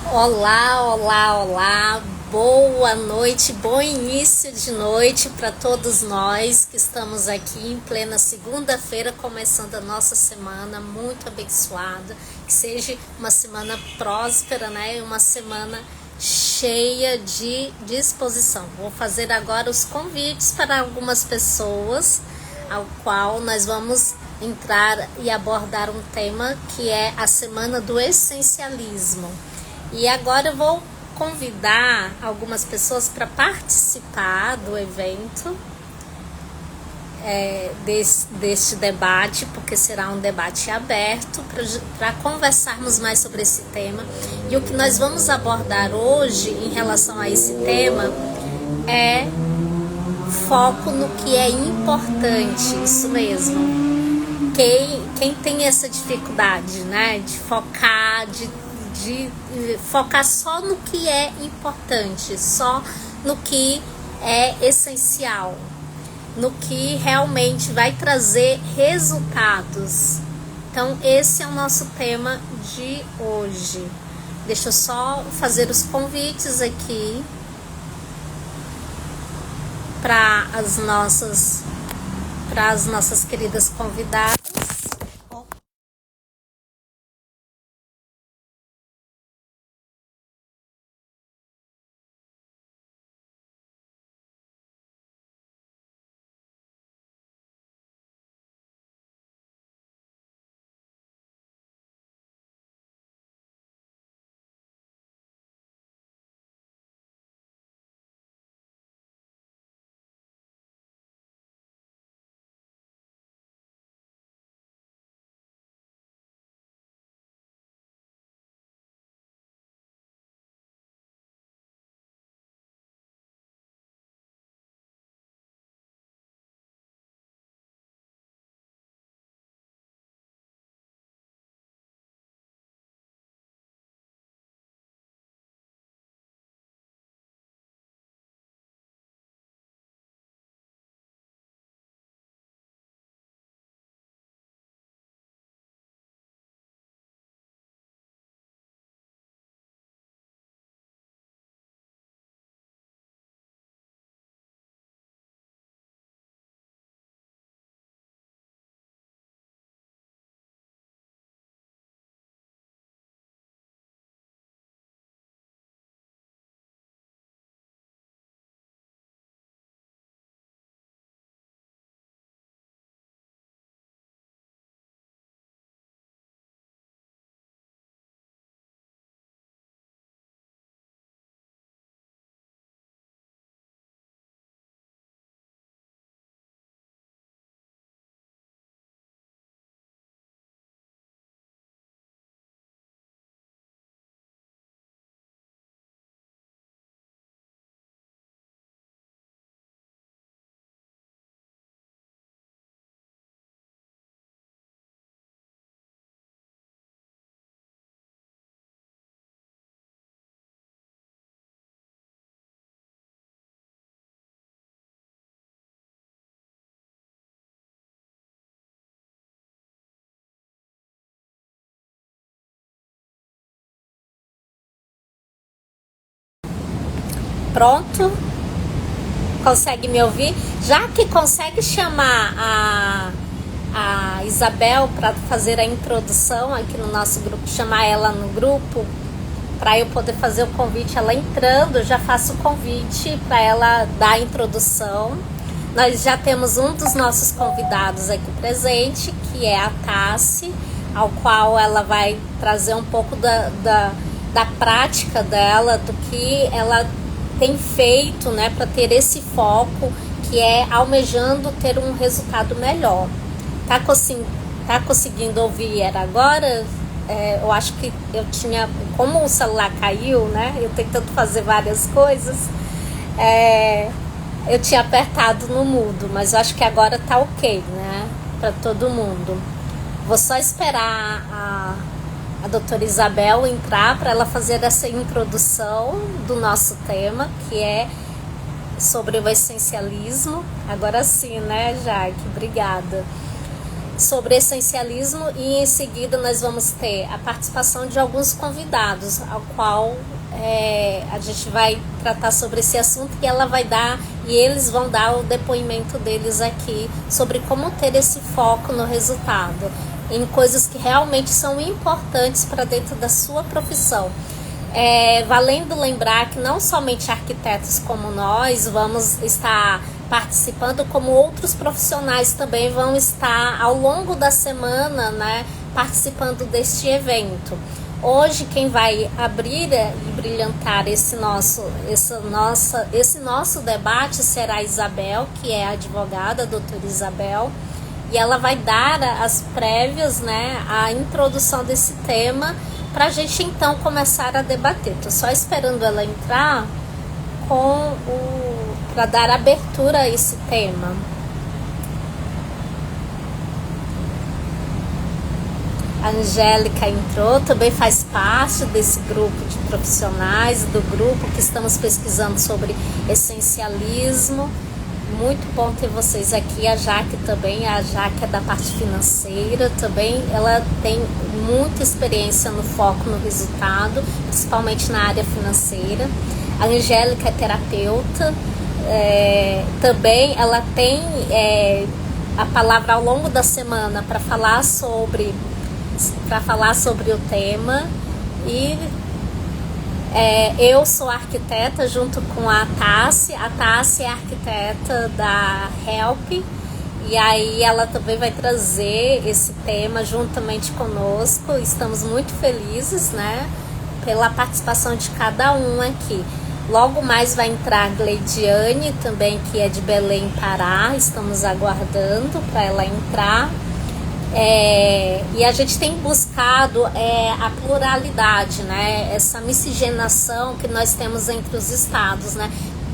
Olá, olá, olá, boa noite, bom início de noite para todos nós que estamos aqui em plena segunda-feira, começando a nossa semana muito abençoada, que seja uma semana próspera, né? Uma semana cheia de disposição. Vou fazer agora os convites para algumas pessoas, ao qual nós vamos entrar e abordar um tema que é a semana do essencialismo. E agora eu vou convidar algumas pessoas para participar do evento, deste debate, porque será um debate aberto para conversarmos mais sobre esse tema. E o que nós vamos abordar hoje em relação a esse tema é foco no que é importante, isso mesmo. Quem tem essa dificuldade, né, de focar só no que é importante, só no que é essencial, no que realmente vai trazer resultados. Então esse é o nosso tema de hoje. Deixa eu só fazer os convites aqui para as nossas queridas convidadas. Pronto? Consegue me ouvir? Já que consegue chamar a Isabel para fazer a introdução aqui no nosso grupo, chamar ela no grupo, para eu poder fazer o convite, ela entrando, eu já faço o convite para ela dar a introdução. Nós já temos um dos nossos convidados aqui presente, que é a Tassi, ao qual ela vai trazer um pouco da prática dela, do que ela tem feito, né, para ter esse foco, que é almejando ter um resultado melhor. Tá conseguindo ouvir ela agora? Eu acho que eu tinha, como o celular caiu, né, eu tentando fazer várias coisas, eu tinha apertado no mudo, mas eu acho que agora tá ok, né, para todo mundo. Vou só esperar a doutora Isabel entrar para ela fazer essa introdução do nosso tema, que é sobre o essencialismo. Agora sim, né, Jaque? Obrigada. sobre essencialismo, e em seguida nós vamos ter a participação de alguns convidados, ao qual a gente vai tratar sobre esse assunto, e eles vão dar o depoimento deles aqui sobre como ter esse foco no resultado, em coisas que realmente são importantes para dentro da sua profissão. Valendo lembrar que não somente arquitetos como nós vamos estar participando, como outros profissionais também vão estar ao longo da semana, né, participando deste evento. Hoje quem vai abrir e brilhantar esse nosso debate será a Isabel, que é a advogada, a doutora Isabel, e ela vai dar as prévias, né, a introdução desse tema, para a gente então começar a debater. Estou só esperando ela entrar para dar abertura a esse tema. A Angélica entrou, também faz parte desse grupo de profissionais, do grupo que estamos pesquisando sobre essencialismo. Muito bom ter vocês aqui. A Jaque também, a Jaque é da parte financeira também, ela tem muita experiência no foco no resultado, principalmente na área financeira. A Angélica é terapeuta, também ela tem a palavra ao longo da semana para falar sobre o tema. E eu sou arquiteta junto com a Tassi. A Tassi é arquiteta da Help, e aí ela também vai trazer esse tema juntamente conosco. Estamos muito felizes, né, pela participação de cada um aqui. Logo mais vai entrar a Gleidiane também, que é de Belém, Pará. Estamos aguardando para ela entrar. E a gente tem buscado a pluralidade, né? Essa miscigenação que nós temos entre os estados, né?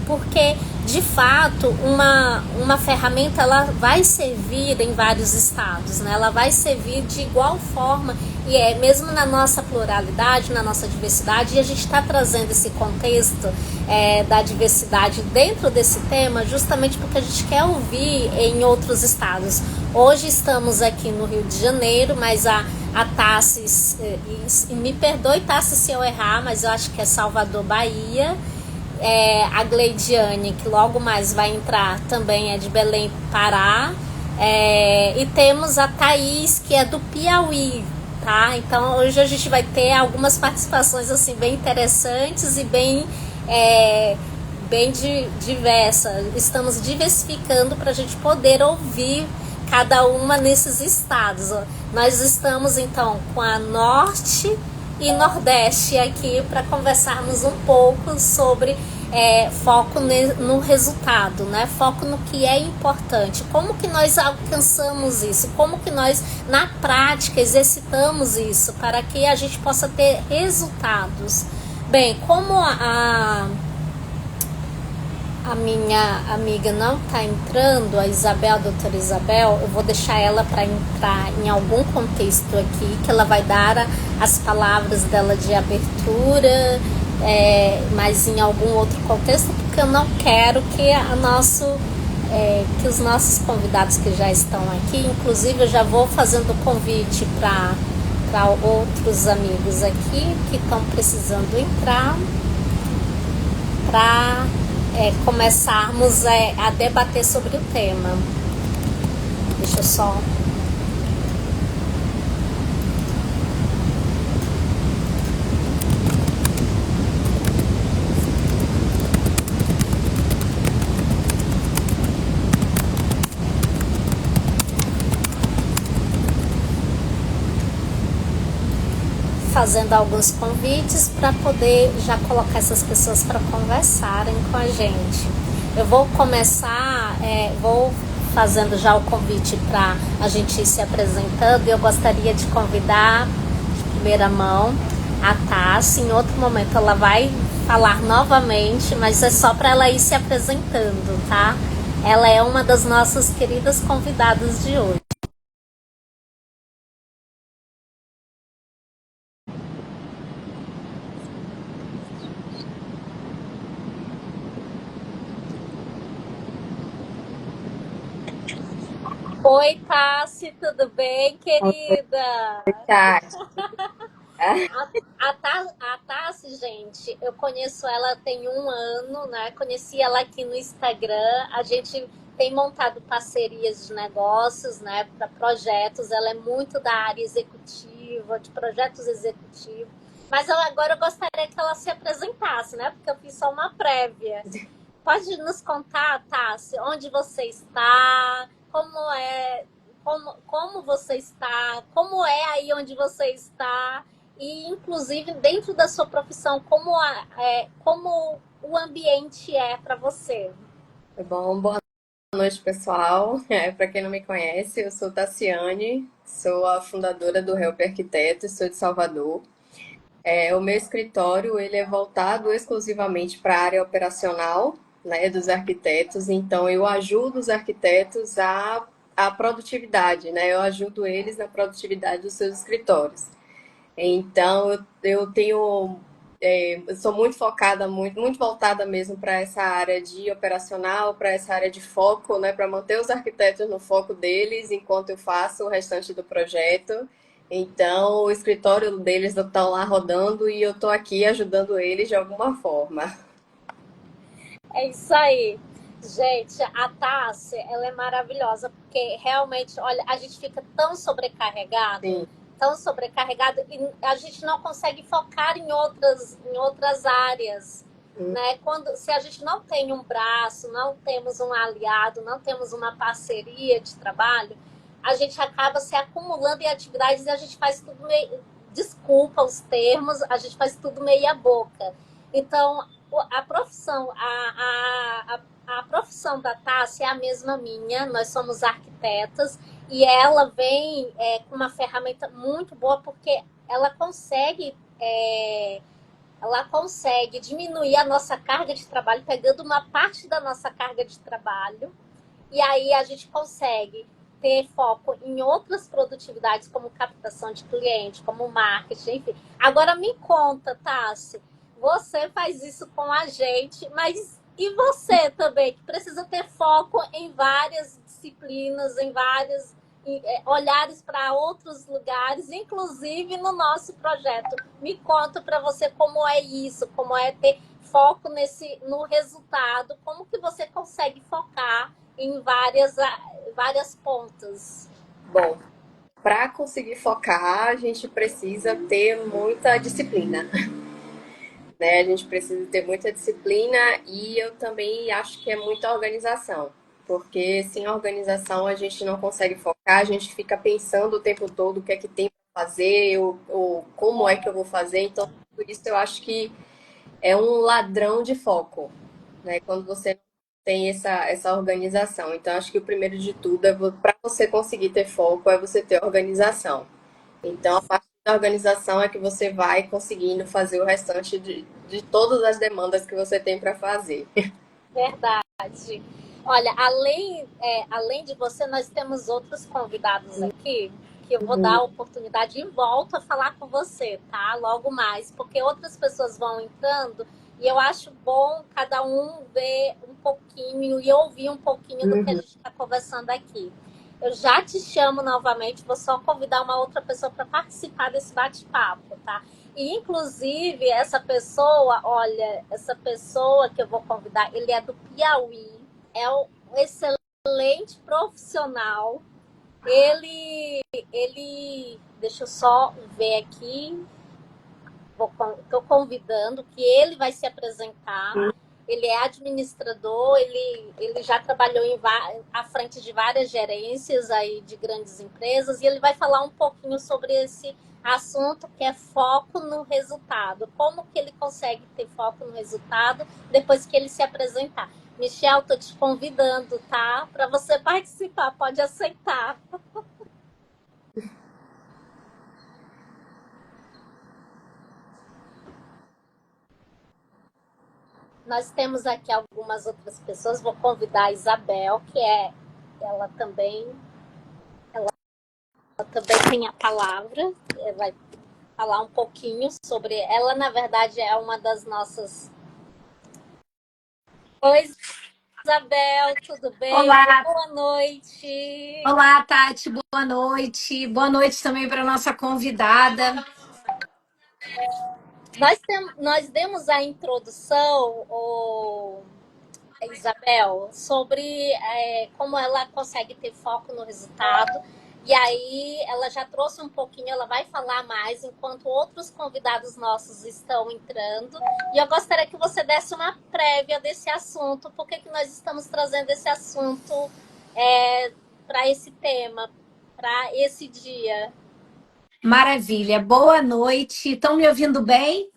Porque, de fato, uma ferramenta, ela vai servir em vários estados, né? Ela vai servir de igual forma, e mesmo na nossa pluralidade, na nossa diversidade, e a gente está trazendo esse contexto da diversidade dentro desse tema, justamente porque a gente quer ouvir em outros estados. Hoje estamos aqui no Rio de Janeiro, mas a Tassi, me perdoe, Tassi, se eu errar, mas eu acho que é Salvador, Bahia. A Gleidiane, que logo mais vai entrar, também é de Belém, Pará. E temos a Thaís, que é do Piauí, tá? Então hoje a gente vai ter algumas participações assim bem interessantes e bem diversas. Estamos diversificando para a gente poder ouvir cada uma nesses estados. Nós estamos então com a Norte e Nordeste aqui para conversarmos um pouco sobre foco no resultado, né? Foco no que é importante, como que nós alcançamos isso, como que nós na prática exercitamos isso para que a gente possa ter resultados. Bem, como a minha amiga não está entrando, a Isabel, a doutora Isabel, eu vou deixar ela para entrar em algum contexto aqui, que ela vai dar as palavras dela de abertura, mas em algum outro contexto, porque eu não quero que os nossos convidados que já estão aqui, inclusive eu já vou fazendo convite para outros amigos aqui que estão precisando entrar, para começarmos a debater sobre o tema. Deixa eu só... fazendo alguns convites para poder já colocar essas pessoas para conversarem com a gente. Eu vou começar, vou fazendo já o convite para a gente ir se apresentando, e eu gostaria de convidar de primeira mão a Tassi. Em outro momento ela vai falar novamente, mas é só para ela ir se apresentando, tá? Ela é uma das nossas queridas convidadas de hoje. Oi, Tassi, tudo bem, querida? Oi, Tati. A Tassi, gente, eu conheço ela tem um ano, né? Conheci ela aqui no Instagram. A gente tem montado parcerias de negócios, né, para projetos. Ela é muito da área executiva, de projetos executivos. Mas agora eu gostaria que ela se apresentasse, né? Porque eu fiz só uma prévia. Pode nos contar, Tassi, onde você está, como você está, como é aí onde você está, e inclusive dentro da sua profissão, como o ambiente é para você. Tá bom, boa noite, pessoal. Para quem não me conhece, eu sou Tassiane, sou a fundadora do Help Arquitetos, sou de Salvador. O meu escritório ele é voltado exclusivamente para a área operacional, né, dos arquitetos, então eu ajudo os arquitetos a produtividade, né? Eu ajudo eles na produtividade dos seus escritórios. Então, eu tenho, eu sou muito focada, muito voltada mesmo para essa área de operacional, para essa área de foco, né, para manter os arquitetos no foco deles enquanto eu faço o restante do projeto. Então, o escritório deles está lá rodando e eu estou aqui ajudando eles de alguma forma. É isso aí. Gente, a Tassi, ela é maravilhosa, porque realmente, olha, a gente fica Sim. tão sobrecarregado, e a gente não consegue focar em outras áreas, né? Se a gente não tem um braço, não temos um aliado, não temos uma parceria de trabalho, a gente acaba se acumulando em atividades e a gente faz tudo meio, desculpa os termos, a gente faz tudo meia boca. Então, a profissão, a profissão da Tassi é a mesma minha, nós somos arquitetas e ela vem com uma ferramenta muito boa porque ela consegue diminuir a nossa carga de trabalho, pegando uma parte da nossa carga de trabalho, e aí a gente consegue ter foco em outras produtividades, como captação de cliente, como marketing, enfim. Agora me conta, Tassi, você faz isso com a gente, mas e você também, que precisa ter foco em várias disciplinas, em vários olhares para outros lugares, inclusive no nosso projeto. Me conta para você como é isso, como é ter foco no resultado, como que você consegue focar em várias pontas. Bom, para conseguir focar, a gente precisa ter muita disciplina. Né? A gente precisa ter muita disciplina e eu também acho que é muita organização, porque sem organização a gente não consegue focar, a gente fica pensando o tempo todo o que é que tem para fazer, ou como é que eu vou fazer. Então, por isso eu acho que é um ladrão de foco, né? Quando você não tem essa organização. Então, acho que o primeiro de tudo é para você conseguir ter foco é você ter organização. Então, a partir da organização é que você vai conseguindo fazer o restante de todas as demandas que você tem para fazer. Verdade. Olha, além de você, nós temos outros convidados aqui que eu vou dar a oportunidade e volto a falar com você, tá? Logo mais, porque outras pessoas vão entrando e eu acho bom cada um ver um pouquinho e ouvir um pouquinho do que a Uhum. gente está conversando aqui. Eu já te chamo novamente, vou só convidar uma outra pessoa para participar desse bate-papo, tá? E, inclusive, essa pessoa que eu vou convidar, ele é do Piauí, é um excelente profissional. Deixa eu só ver aqui, estou convidando que ele vai se apresentar. Ele é administrador, ele já trabalhou à frente de várias gerências aí de grandes empresas e ele vai falar um pouquinho sobre esse assunto que é foco no resultado. Como que ele consegue ter foco no resultado depois que ele se apresentar. Michel, estou te convidando, tá? Para você participar, pode aceitar. Nós temos aqui algumas outras pessoas. Vou convidar a Isabel, ela também, ela também tem a palavra. Vai falar um pouquinho sobre ela. Na verdade, é uma das nossas coisas. Isabel, tudo bem? Olá, Boa noite. olá, Tati, boa noite. Boa noite também para nossa convidada. Nós demos a introdução, Isabel, sobre como ela consegue ter foco no resultado. E aí ela já trouxe um pouquinho, ela vai falar mais enquanto outros convidados nossos estão entrando. E eu gostaria que você desse uma prévia desse assunto, por que nós estamos trazendo esse assunto para esse tema, para esse dia. Maravilha, boa noite. Estão me ouvindo bem?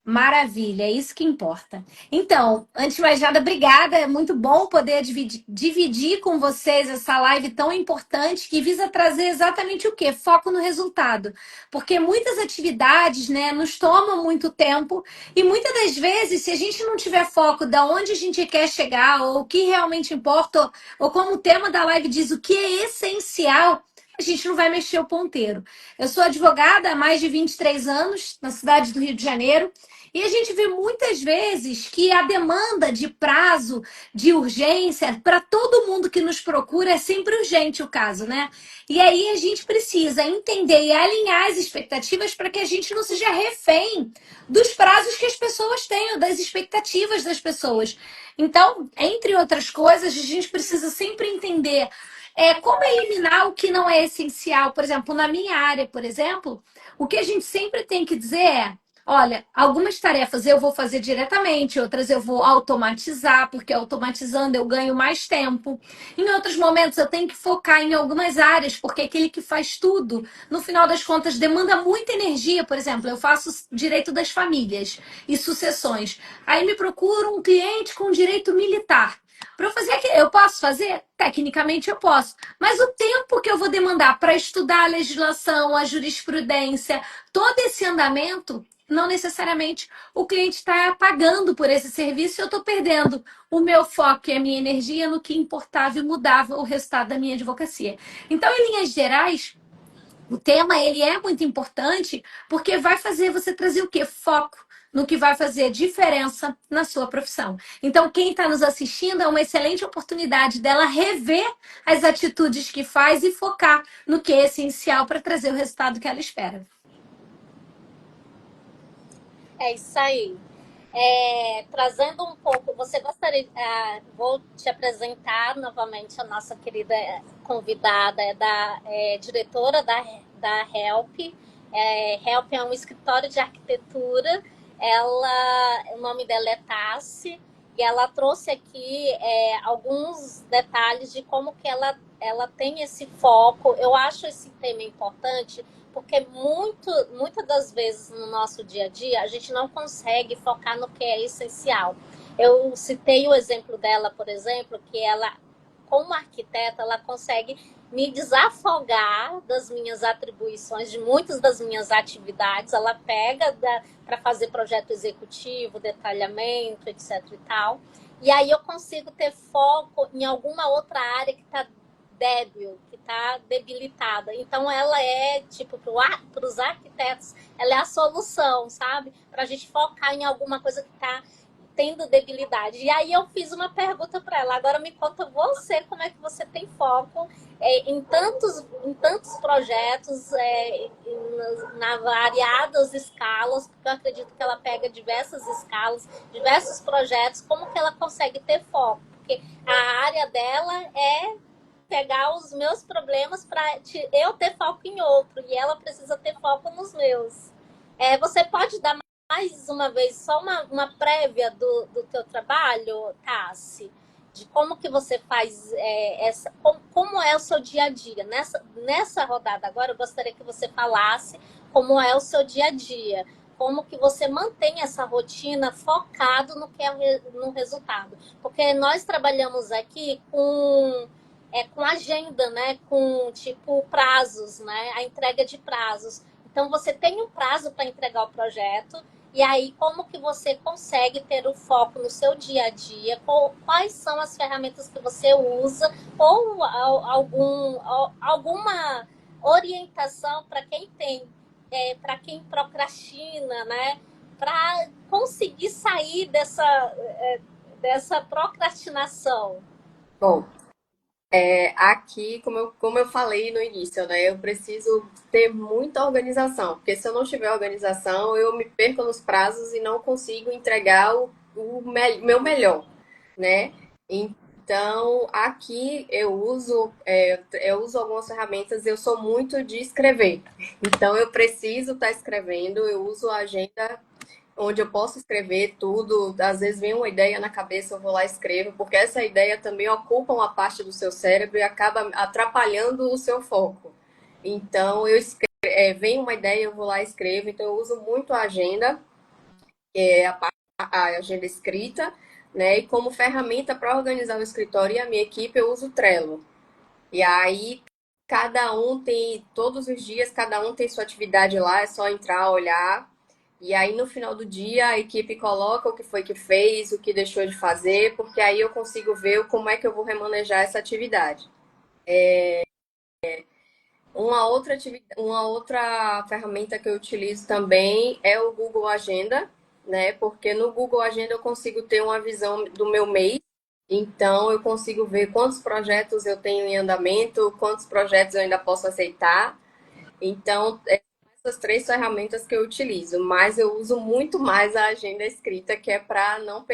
Maravilha, é isso que importa. Então, antes de mais nada, obrigada. É muito bom poder dividir com vocês essa live tão importante que visa trazer exatamente o quê? Foco no resultado. Porque muitas atividades, né, nos tomam muito tempo e muitas das vezes, se a gente não tiver foco de onde a gente quer chegar ou o que realmente importa, ou como o tema da live diz, o que é essencial, a gente não vai mexer o ponteiro. Eu sou advogada há mais de 23 anos na cidade do Rio de Janeiro. E a gente vê muitas vezes que a demanda de prazo, de urgência, para todo mundo que nos procura, é sempre urgente o caso, né? E aí a gente precisa entender e alinhar as expectativas para que a gente não seja refém dos prazos que as pessoas têm, das expectativas das pessoas. Então, entre outras coisas, a gente precisa sempre entender como eliminar o que não é essencial. Por exemplo, na minha área, por exemplo, o que a gente sempre tem que dizer é: olha, algumas tarefas eu vou fazer diretamente, outras eu vou automatizar, porque automatizando eu ganho mais tempo. Em outros momentos eu tenho que focar em algumas áreas, porque aquele que faz tudo, no final das contas, demanda muita energia. Por exemplo, eu faço direito das famílias e sucessões. Aí me procura um cliente com direito militar. Para eu fazer, eu posso fazer? Tecnicamente eu posso. Mas o tempo que eu vou demandar para estudar a legislação, a jurisprudência, todo esse andamento, não necessariamente o cliente está pagando por esse serviço e eu estou perdendo o meu foco e a minha energia no que importava e mudava o resultado da minha advocacia. Então, em linhas gerais, o tema ele é muito importante porque vai fazer você trazer o quê? Foco no que vai fazer diferença na sua profissão. Então, quem está nos assistindo é uma excelente oportunidade dela rever as atitudes que faz e focar no que é essencial para trazer o resultado que ela espera. É isso aí. Trazendo um pouco, você gostaria, vou te apresentar novamente a nossa querida convidada, diretora da Help. Help é um escritório de arquitetura, o nome dela é Tassi, e ela trouxe aqui alguns detalhes de como que ela tem esse foco. Eu acho esse tema importante, porque muitas das vezes no nosso dia a dia a gente não consegue focar no que é essencial. Eu citei o exemplo dela, por exemplo, que ela, como arquiteta, ela consegue me desafogar das minhas atribuições, de muitas das minhas atividades. Ela pega para fazer projeto executivo, detalhamento, etc e tal. E aí eu consigo ter foco em alguma outra área que está débil, que está debilitada. Então, ela é, tipo, para os arquitetos, ela é a solução, sabe? Para a gente focar em alguma coisa que está tendo debilidade. E aí eu fiz uma pergunta para ela. Agora me conta você, como é que você tem foco em tantos projetos, na variadas escalas, porque eu acredito que ela pega diversas escalas, diversos projetos, como que ela consegue ter foco? Porque a área dela é pegar os meus problemas para eu ter foco em outro, e ela precisa ter foco nos meus. Você pode dar mais uma vez só uma prévia do teu trabalho, Tassi? De como que você faz como é o seu dia a dia. Nessa rodada agora, eu gostaria que você falasse como é o seu dia a dia. Como que você mantém essa rotina focado no que é no resultado. Porque nós trabalhamos aqui com agenda, né? Com tipo prazos, né? A entrega de prazos. Então você tem um prazo para entregar o projeto, e aí como que você consegue ter o foco no seu dia a dia? Quais são as ferramentas que você usa, ou alguma orientação para quem para quem procrastina, né? Para conseguir sair dessa procrastinação? Bom, aqui, como eu falei no início, né? Eu preciso ter muita organização, porque se eu não tiver organização, eu me perco nos prazos e não consigo entregar meu melhor, né? Então, aqui eu uso algumas ferramentas, eu sou muito de escrever. Então, eu preciso estar escrevendo, eu uso a agenda onde eu posso escrever tudo. Às vezes vem uma ideia na cabeça, eu vou lá e escrevo, porque essa ideia também ocupa uma parte do seu cérebro e acaba atrapalhando o seu foco. Então, vem uma ideia, eu vou lá e escrevo. Então, eu uso muito a agenda, a agenda escrita, né? E como ferramenta para organizar o escritório e a minha equipe, eu uso o Trello. E aí, todos os dias, cada um tem sua atividade lá, é só entrar, olhar. E aí, no final do dia, a equipe coloca o que foi que fez, o que deixou de fazer, porque aí eu consigo ver como é que eu vou remanejar essa atividade. Uma outra ferramenta que eu utilizo também é o Google Agenda, né? Porque no Google Agenda eu consigo ter uma visão do meu mês. Então, eu consigo ver quantos projetos eu tenho em andamento, quantos projetos eu ainda posso aceitar. Então, essas três ferramentas que eu utilizo, mas eu uso muito mais a agenda escrita, que é para não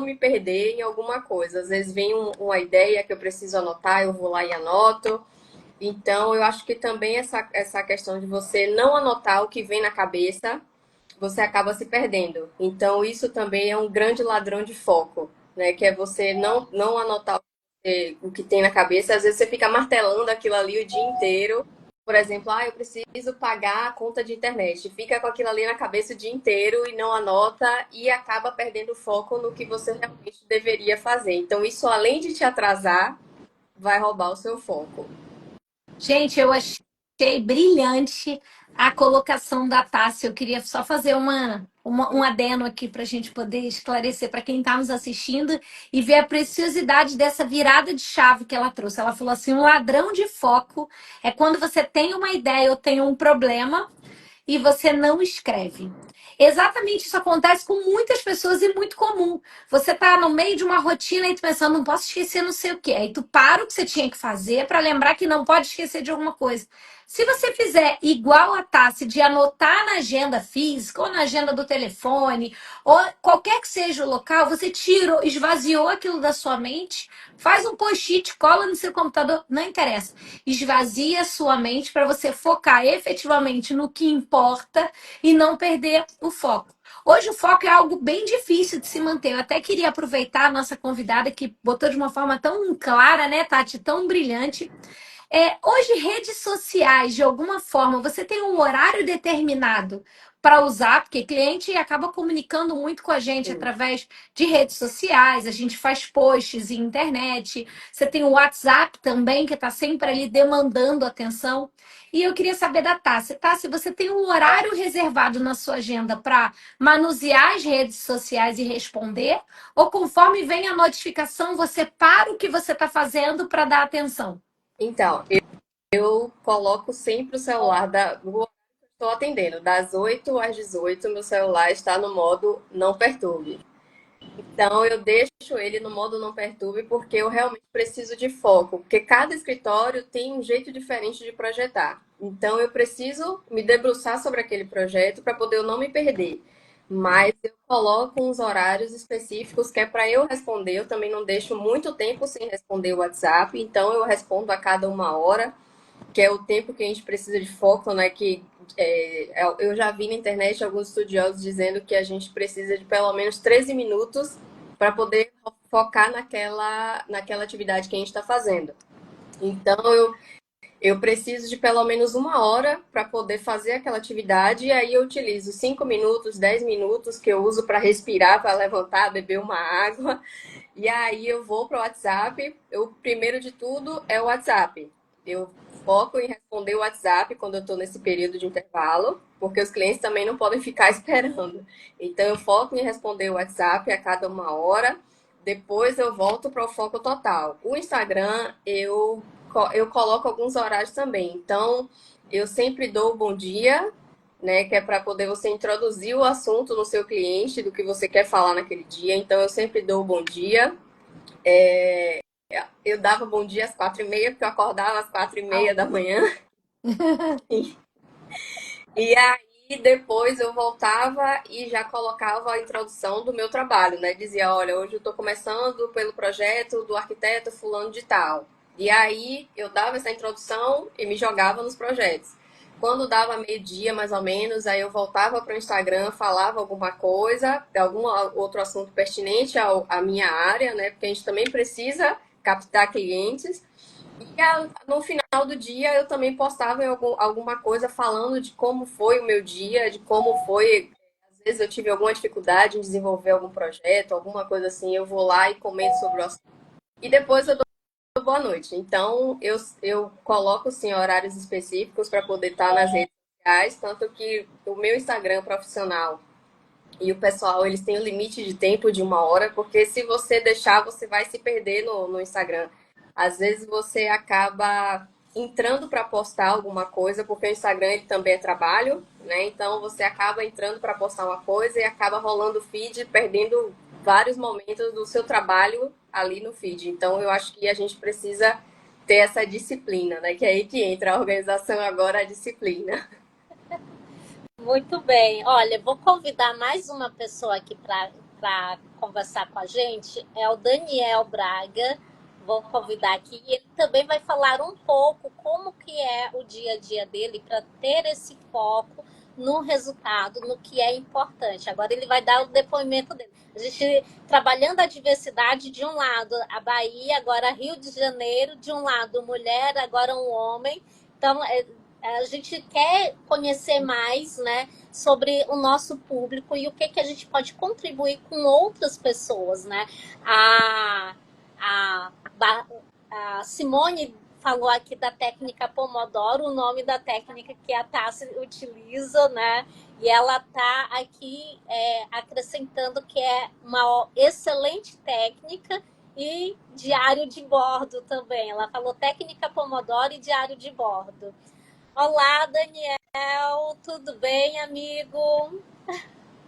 me perder em alguma coisa. Às vezes vem uma ideia que eu preciso anotar, eu vou lá e anoto. Então, eu acho que também essa questão de você não anotar o que vem na cabeça, você acaba se perdendo. Então, isso também é um grande ladrão de foco, né? Que é você não anotar o que tem na cabeça. Às vezes você fica martelando aquilo ali o dia inteiro. Por exemplo, eu preciso pagar a conta de internet. Fica com aquilo ali na cabeça o dia inteiro e não anota e acaba perdendo foco no que você realmente deveria fazer. Então, isso, além de te atrasar, vai roubar o seu foco. Gente, eu achei brilhante a colocação da Tássia. Eu queria só fazer um adeno aqui para a gente poder esclarecer para quem está nos assistindo e ver a preciosidade dessa virada de chave que ela trouxe. Ela falou assim: um ladrão de foco é quando você tem uma ideia ou tem um problema e você não escreve. Exatamente isso acontece com muitas pessoas e muito comum. Você tá no meio de uma rotina e tu pensando, não posso esquecer não sei o quê. Aí tu para o que você tinha que fazer para lembrar que não pode esquecer de alguma coisa. Se você fizer igual a Tassi, de anotar na agenda física ou na agenda do telefone, ou qualquer que seja o local, você tirou, esvaziou aquilo da sua mente, faz um post-it, cola no seu computador, não interessa. Esvazia a sua mente para você focar efetivamente no que importa e não perder o foco. Hoje o foco é algo bem difícil de se manter. Eu até queria aproveitar a nossa convidada que botou de uma forma tão clara, né, Tati, tão brilhante. Hoje, redes sociais, de alguma forma, você tem um horário determinado para usar, porque cliente acaba comunicando muito com a gente Sim. através de redes sociais, a gente faz posts em internet, você tem o WhatsApp também, que está sempre ali demandando atenção. E eu queria saber da Tássia. Tássia, você tem um horário reservado na sua agenda para manusear as redes sociais e responder? Ou conforme vem a notificação, você para o que você está fazendo para dar atenção? Então, eu coloco sempre o celular do horário que eu estou atendendo. Das 8 às 18, meu celular está no modo não perturbe. Então, eu deixo ele no modo não perturbe porque eu realmente preciso de foco. Porque cada escritório tem um jeito diferente de projetar. Então, eu preciso me debruçar sobre aquele projeto para poder eu não me perder. Mas eu coloco uns horários específicos que é para eu responder. Eu também não deixo muito tempo sem responder o WhatsApp. Então, eu respondo a cada 1 hora, que é o tempo que a gente precisa de foco, né? Eu já vi na internet alguns estudiosos dizendo que a gente precisa de pelo menos 13 minutos para poder focar naquela atividade que a gente está fazendo. Então, eu preciso de pelo menos 1 hora para poder fazer aquela atividade, e aí eu utilizo 5 minutos, 10 minutos que eu uso para respirar, para levantar, beber uma água, e aí eu vou para o WhatsApp. O primeiro de tudo é o WhatsApp. Eu foco em responder o WhatsApp quando eu estou nesse período de intervalo, porque os clientes também não podem ficar esperando. Então, eu foco em responder o WhatsApp a cada 1 hora. Depois eu volto para o foco total. O Instagram, eu coloco alguns horários também. Então, eu sempre dou o bom dia né? Que é para poder você introduzir o assunto no seu cliente, do que você quer falar naquele dia. Então, eu sempre dou o bom dia. Eu dava bom dia às 4h30, porque eu acordava às 4h30 da manhã. E aí, depois eu voltava e já colocava a introdução do meu trabalho, né? Dizia, olha, hoje eu estou começando pelo projeto do arquiteto fulano de tal. E aí, eu dava essa introdução e me jogava nos projetos. Quando dava meio-dia, mais ou menos, aí eu voltava para o Instagram, falava alguma coisa, algum outro assunto pertinente à minha área, né? Porque a gente também precisa captar clientes. E no final do dia eu também postava alguma coisa falando de como foi o meu dia, de como foi. Às vezes eu tive alguma dificuldade em desenvolver algum projeto, alguma coisa assim, eu vou lá e comento sobre o assunto. E depois eu dou boa noite. Então eu coloco sim horários específicos para poder estar nas redes sociais, tanto que o meu Instagram profissional e o pessoal, eles têm um limite de tempo de 1 hora, porque se você deixar, você vai se perder no Instagram. Às vezes você acaba entrando para postar alguma coisa, porque o Instagram ele também é trabalho, né? Então você acaba entrando para postar uma coisa e acaba rolando o feed, perdendo vários momentos do seu trabalho ali no feed. Então eu acho que a gente precisa ter essa disciplina, né? Que é aí que entra a organização agora, a disciplina. Muito bem. Olha, vou convidar mais uma pessoa aqui para conversar com a gente. É o Daniel Braga. Vou convidar aqui. E ele também vai falar um pouco como que é o dia a dia dele para ter esse foco no resultado, no que é importante. Agora ele vai dar o depoimento dele. A gente trabalhando a diversidade de um lado, a Bahia, agora Rio de Janeiro, de um lado mulher, agora um homem. Então, a gente quer conhecer mais, né, sobre o nosso público e o que a gente pode contribuir com outras pessoas, né? A, a, a Simone falou aqui da técnica Pomodoro, o nome da técnica que a Tassi utiliza, né? E ela está aqui acrescentando que é uma excelente técnica e diário de bordo também. Ela falou técnica Pomodoro e diário de bordo. Olá, Daniel, tudo bem, amigo?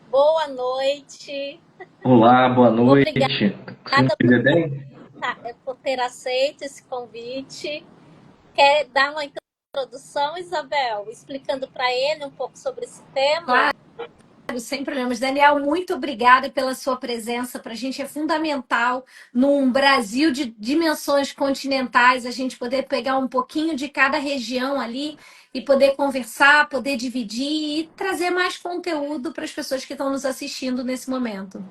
Boa noite. Olá, boa Obrigada noite. Consegue me entender bem? por ter aceito esse convite. Quer dar uma introdução, Isabel, explicando para ele um pouco sobre esse tema? Claro, sem problemas. Daniel, muito obrigada pela sua presença. Para a gente é fundamental, num Brasil de dimensões continentais, a gente poder pegar um pouquinho de cada região ali e poder conversar, poder dividir e trazer mais conteúdo para as pessoas que estão nos assistindo nesse momento.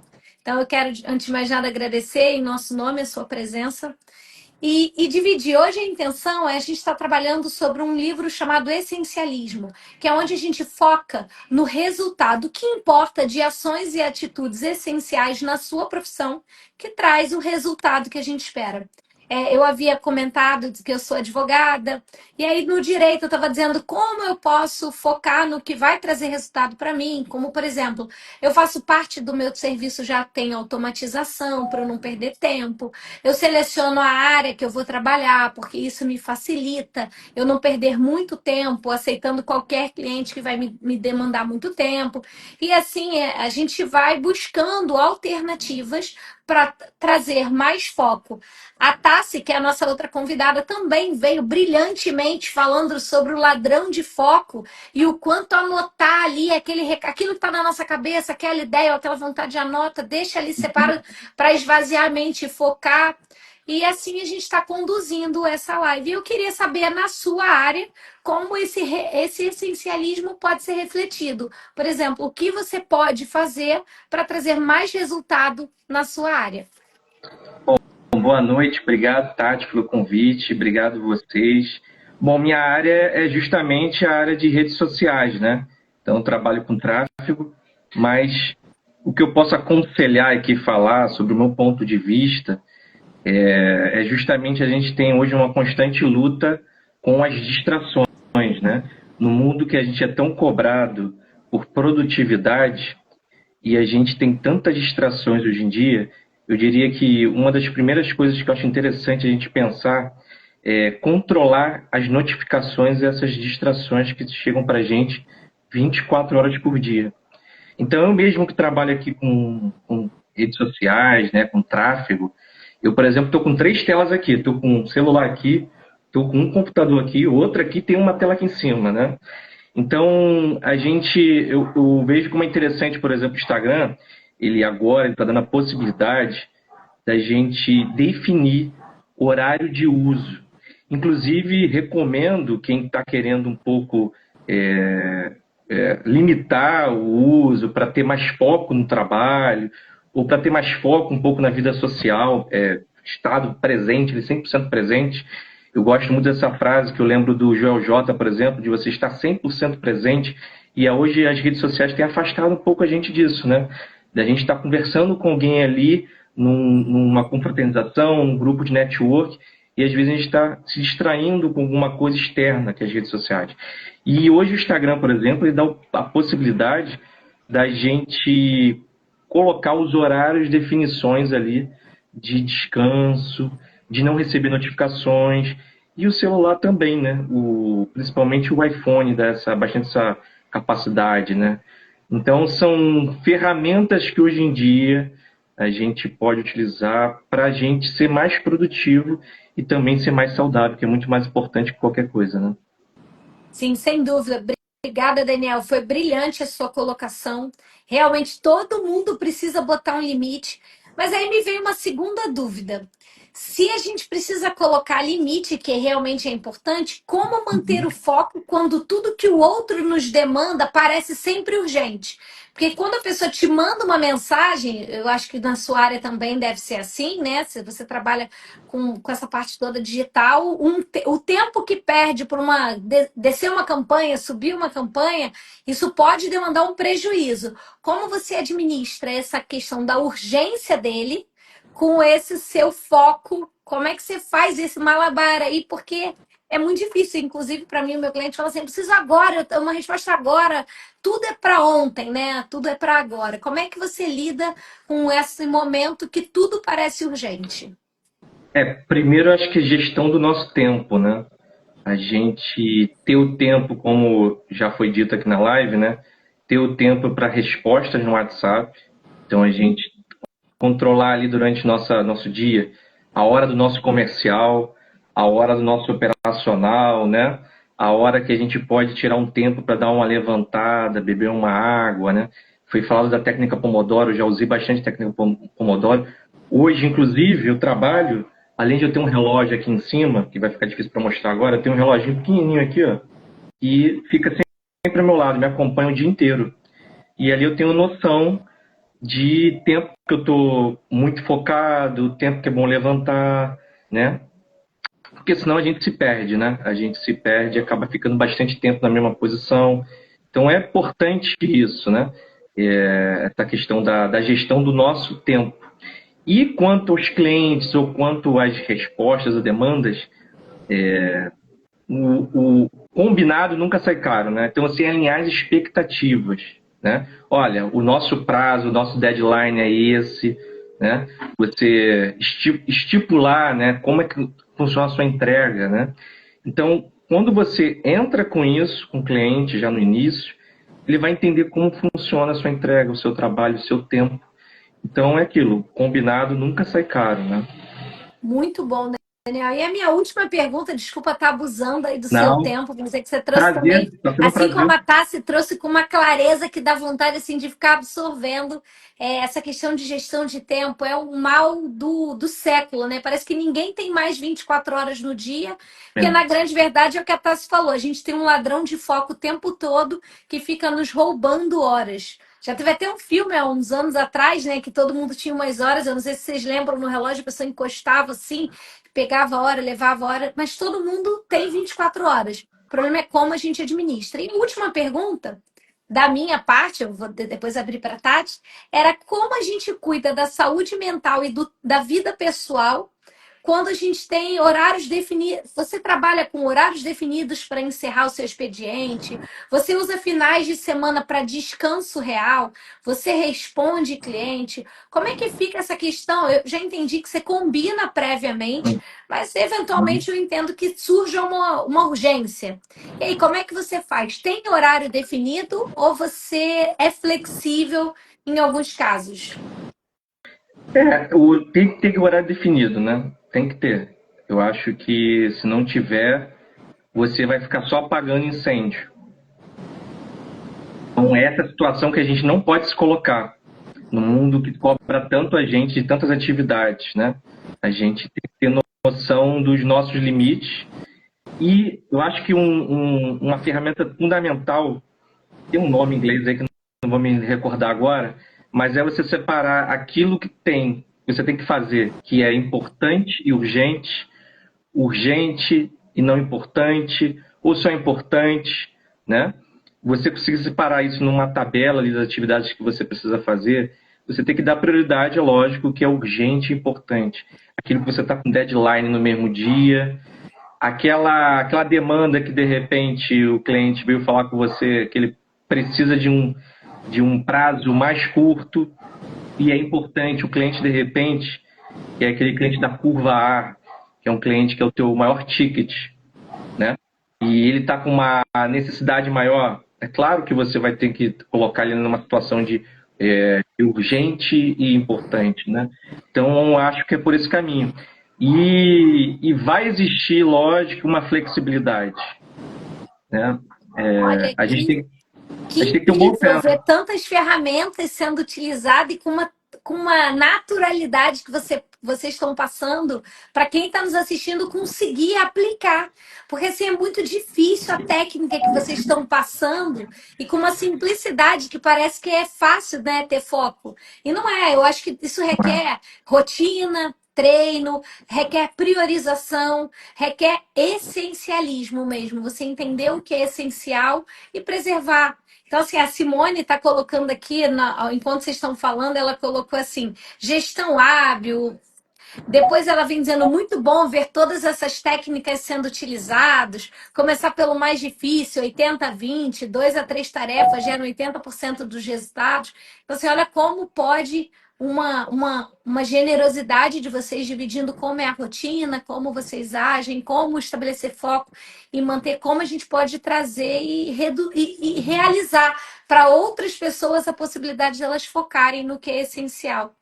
Então, eu quero, antes de mais nada, agradecer em nosso nome a sua presença. E dividir. Hoje a intenção é a gente estar trabalhando sobre um livro chamado Essencialismo, que é onde a gente foca no resultado, o que importa de ações e atitudes essenciais na sua profissão, que traz o resultado que a gente espera. Eu havia comentado que eu sou advogada, e aí no direito eu estava dizendo como eu posso focar no que vai trazer resultado para mim, como por exemplo, eu faço parte do meu serviço, já tem automatização para eu não perder tempo. Eu seleciono a área que eu vou trabalhar, porque isso me facilita eu não perder muito tempo aceitando qualquer cliente que vai me demandar muito tempo. E assim, a gente vai buscando alternativas para trazer mais foco. A Tassi, que é a nossa outra convidada, também veio brilhantemente falando sobre o ladrão de foco e o quanto anotar ali aquilo que está na nossa cabeça, aquela ideia ou aquela vontade de anota, deixa ali, separa para esvaziar a mente e focar. E assim a gente está conduzindo essa live. Eu queria saber, na sua área, como esse essencialismo pode ser refletido. Por exemplo, o que você pode fazer para trazer mais resultado na sua área? Bom, boa noite, obrigado, Tati, pelo convite, obrigado vocês. Bom, minha área é justamente a área de redes sociais, né? Então, eu trabalho com tráfego, mas o que eu posso aconselhar aqui, falar sobre o meu ponto de vista, é justamente a gente tem hoje uma constante luta com as distrações, né? No mundo que a gente é tão cobrado por produtividade e a gente tem tantas distrações hoje em dia, eu diria que uma das primeiras coisas que eu acho interessante a gente pensar é controlar as notificações e essas distrações que chegam para a gente 24 horas por dia. Então, eu mesmo que trabalho aqui com redes sociais, né, com tráfego, eu, por exemplo, estou com 3 telas aqui. Estou com um celular aqui, estou com um computador aqui, outro aqui, tem uma tela aqui em cima, né? Então, eu vejo como é interessante, por exemplo, o Instagram, ele agora está dando a possibilidade da gente definir horário de uso. Inclusive, recomendo quem está querendo um pouco limitar o uso para ter mais foco no trabalho, ou para ter mais foco um pouco na vida social, estado presente, ele 100% presente. Eu gosto muito dessa frase que eu lembro do Joel J, por exemplo, de você estar 100% presente, e hoje as redes sociais têm afastado um pouco a gente disso, né? Da gente estar conversando com alguém ali, numa confraternização, num grupo de network, e às vezes a gente está se distraindo com alguma coisa externa que é as redes sociais. E hoje o Instagram, por exemplo, ele dá a possibilidade da gente colocar os horários, definições ali de descanso, de não receber notificações, e o celular também, né? Principalmente o iPhone dá bastante essa capacidade, né? Então são ferramentas que hoje em dia a gente pode utilizar para a gente ser mais produtivo e também ser mais saudável, que é muito mais importante que qualquer coisa, né? Sim, sem dúvida. Obrigada, Daniel. Foi brilhante a sua colocação. Realmente todo mundo precisa botar um limite. Mas aí me veio uma segunda dúvida. Se a gente precisa colocar limite, que realmente é importante, como manter o foco quando tudo que o outro nos demanda parece sempre urgente? Porque quando a pessoa te manda uma mensagem, eu acho que na sua área também deve ser assim, né? Se você trabalha com essa parte toda digital, o tempo que perde por descer uma campanha, subir uma campanha, isso pode demandar um prejuízo. Como você administra essa questão da urgência dele com esse seu foco? Como é que você faz esse malabar aí? Porque é muito difícil. Inclusive, para mim, o meu cliente fala assim: preciso agora, uma resposta agora. Tudo é para ontem, né? Tudo é para agora. Como é que você lida com esse momento que tudo parece urgente? Primeiro, acho que gestão do nosso tempo, né? A gente ter o tempo, como já foi dito aqui na live, né? Ter o tempo para respostas no WhatsApp. Então, a gente controlar ali durante nosso dia a hora do nosso comercial, a hora do nosso operacional, né? A hora que a gente pode tirar um tempo para dar uma levantada, beber uma água, né? Foi falado da técnica Pomodoro, já usei bastante técnica Pomodoro. Hoje, inclusive, eu trabalho, além de eu ter um relógio aqui em cima, que vai ficar difícil para mostrar agora, eu tenho um reloginho pequenininho aqui, ó, e fica sempre ao meu lado, me acompanha o dia inteiro. E ali eu tenho noção de tempo que eu estou muito focado, tempo que é bom levantar, né? Porque senão a gente se perde, né? A gente se perde e acaba ficando bastante tempo na mesma posição. Então é importante isso, né? Essa questão da gestão do nosso tempo. E quanto aos clientes ou quanto às respostas ou demandas, o combinado nunca sai caro, né? Então, assim, alinhar as expectativas, né? Olha, o nosso prazo, o nosso deadline é esse, né? Você estipular, né? Como é que funciona a sua entrega, né? Então, quando você entra com isso, com o cliente já no início, ele vai entender como funciona a sua entrega, o seu trabalho, o seu tempo. Então, é aquilo, combinado nunca sai caro, né? Muito bom, Daniel. E a minha última pergunta, desculpa estar abusando aí do seu Não, tempo, mas é que você trouxe prazer, também, está sendo um assim como prazer. a Tassi trouxe com uma clareza que dá vontade assim, de ficar absorvendo. Essa questão de gestão de tempo é o mal do século, né? Parece que ninguém tem mais 24 horas no dia, porque É. na grande verdade é o que a Tassi falou, a gente tem um ladrão de foco o tempo todo que fica nos roubando horas. Já teve até um filme há uns anos atrás, né? Que todo mundo tinha umas horas. Eu não sei se vocês lembram, no relógio a pessoa encostava assim, pegava a hora, levava a hora, mas todo mundo tem 24 horas. O problema é como a gente administra. E a última pergunta, da minha parte, eu vou depois abrir para a Tati, era como a gente cuida da saúde mental e da vida pessoal quando a gente tem horários definidos. Você trabalha com horários definidos para encerrar o seu expediente, você usa finais de semana para descanso real, você responde cliente. Como é que fica essa questão? Eu já entendi que você combina previamente, mas eventualmente eu entendo que surja uma urgência. E aí, como é que você faz? Tem horário definido ou você é flexível em alguns casos? Tem que ter horário definido, né? Tem que ter. Eu acho que se não tiver, você vai ficar só apagando incêndio. Então, é essa situação que a gente não pode se colocar no mundo que cobra tanto a gente de tantas atividades, né? A gente tem que ter noção dos nossos limites e eu acho que uma ferramenta fundamental, tem um nome em inglês aí que não vou me recordar agora, mas é você separar aquilo que você tem que fazer, que é importante e urgente, urgente e não importante, ou só importante, né? Você conseguir separar isso numa tabela ali das atividades que você precisa fazer, você tem que dar prioridade, é lógico, que é urgente e importante. Aquilo que você está com deadline no mesmo dia, aquela demanda que de repente o cliente veio falar com você que ele precisa de um prazo mais curto e é importante o cliente de repente, que é aquele cliente da curva A, que é um cliente que é o teu maior ticket, né? E ele está com uma necessidade maior, é claro que você vai ter que colocar ele numa situação de urgente e importante, né? Então, acho que é por esse caminho. E vai existir, lógico, uma flexibilidade, né? Olha, A gente tem, que a gente tem que ter um bom incrível senso. ver tantas ferramentas sendo utilizadas e com uma naturalidade que vocês estão passando para quem está nos assistindo conseguir aplicar. Porque assim, é muito difícil a técnica que vocês estão passando e com uma simplicidade que parece que é fácil, né, ter foco. E não é, eu acho que isso requer rotina, treino, requer priorização, requer essencialismo mesmo. Você entender o que é essencial e preservar. Então, assim, a Simone está colocando aqui, enquanto vocês estão falando, ela colocou assim: gestão hábil. Depois ela vem dizendo, muito bom ver todas essas técnicas sendo utilizadas. Começar pelo mais difícil, 80-20, 2 a 3 tarefas geram 80% dos resultados. Então, você olha como pode uma generosidade de vocês dividindo como é a rotina, como vocês agem, como estabelecer foco e manter, como a gente pode trazer e realizar para outras pessoas a possibilidade de elas focarem no que é essencial.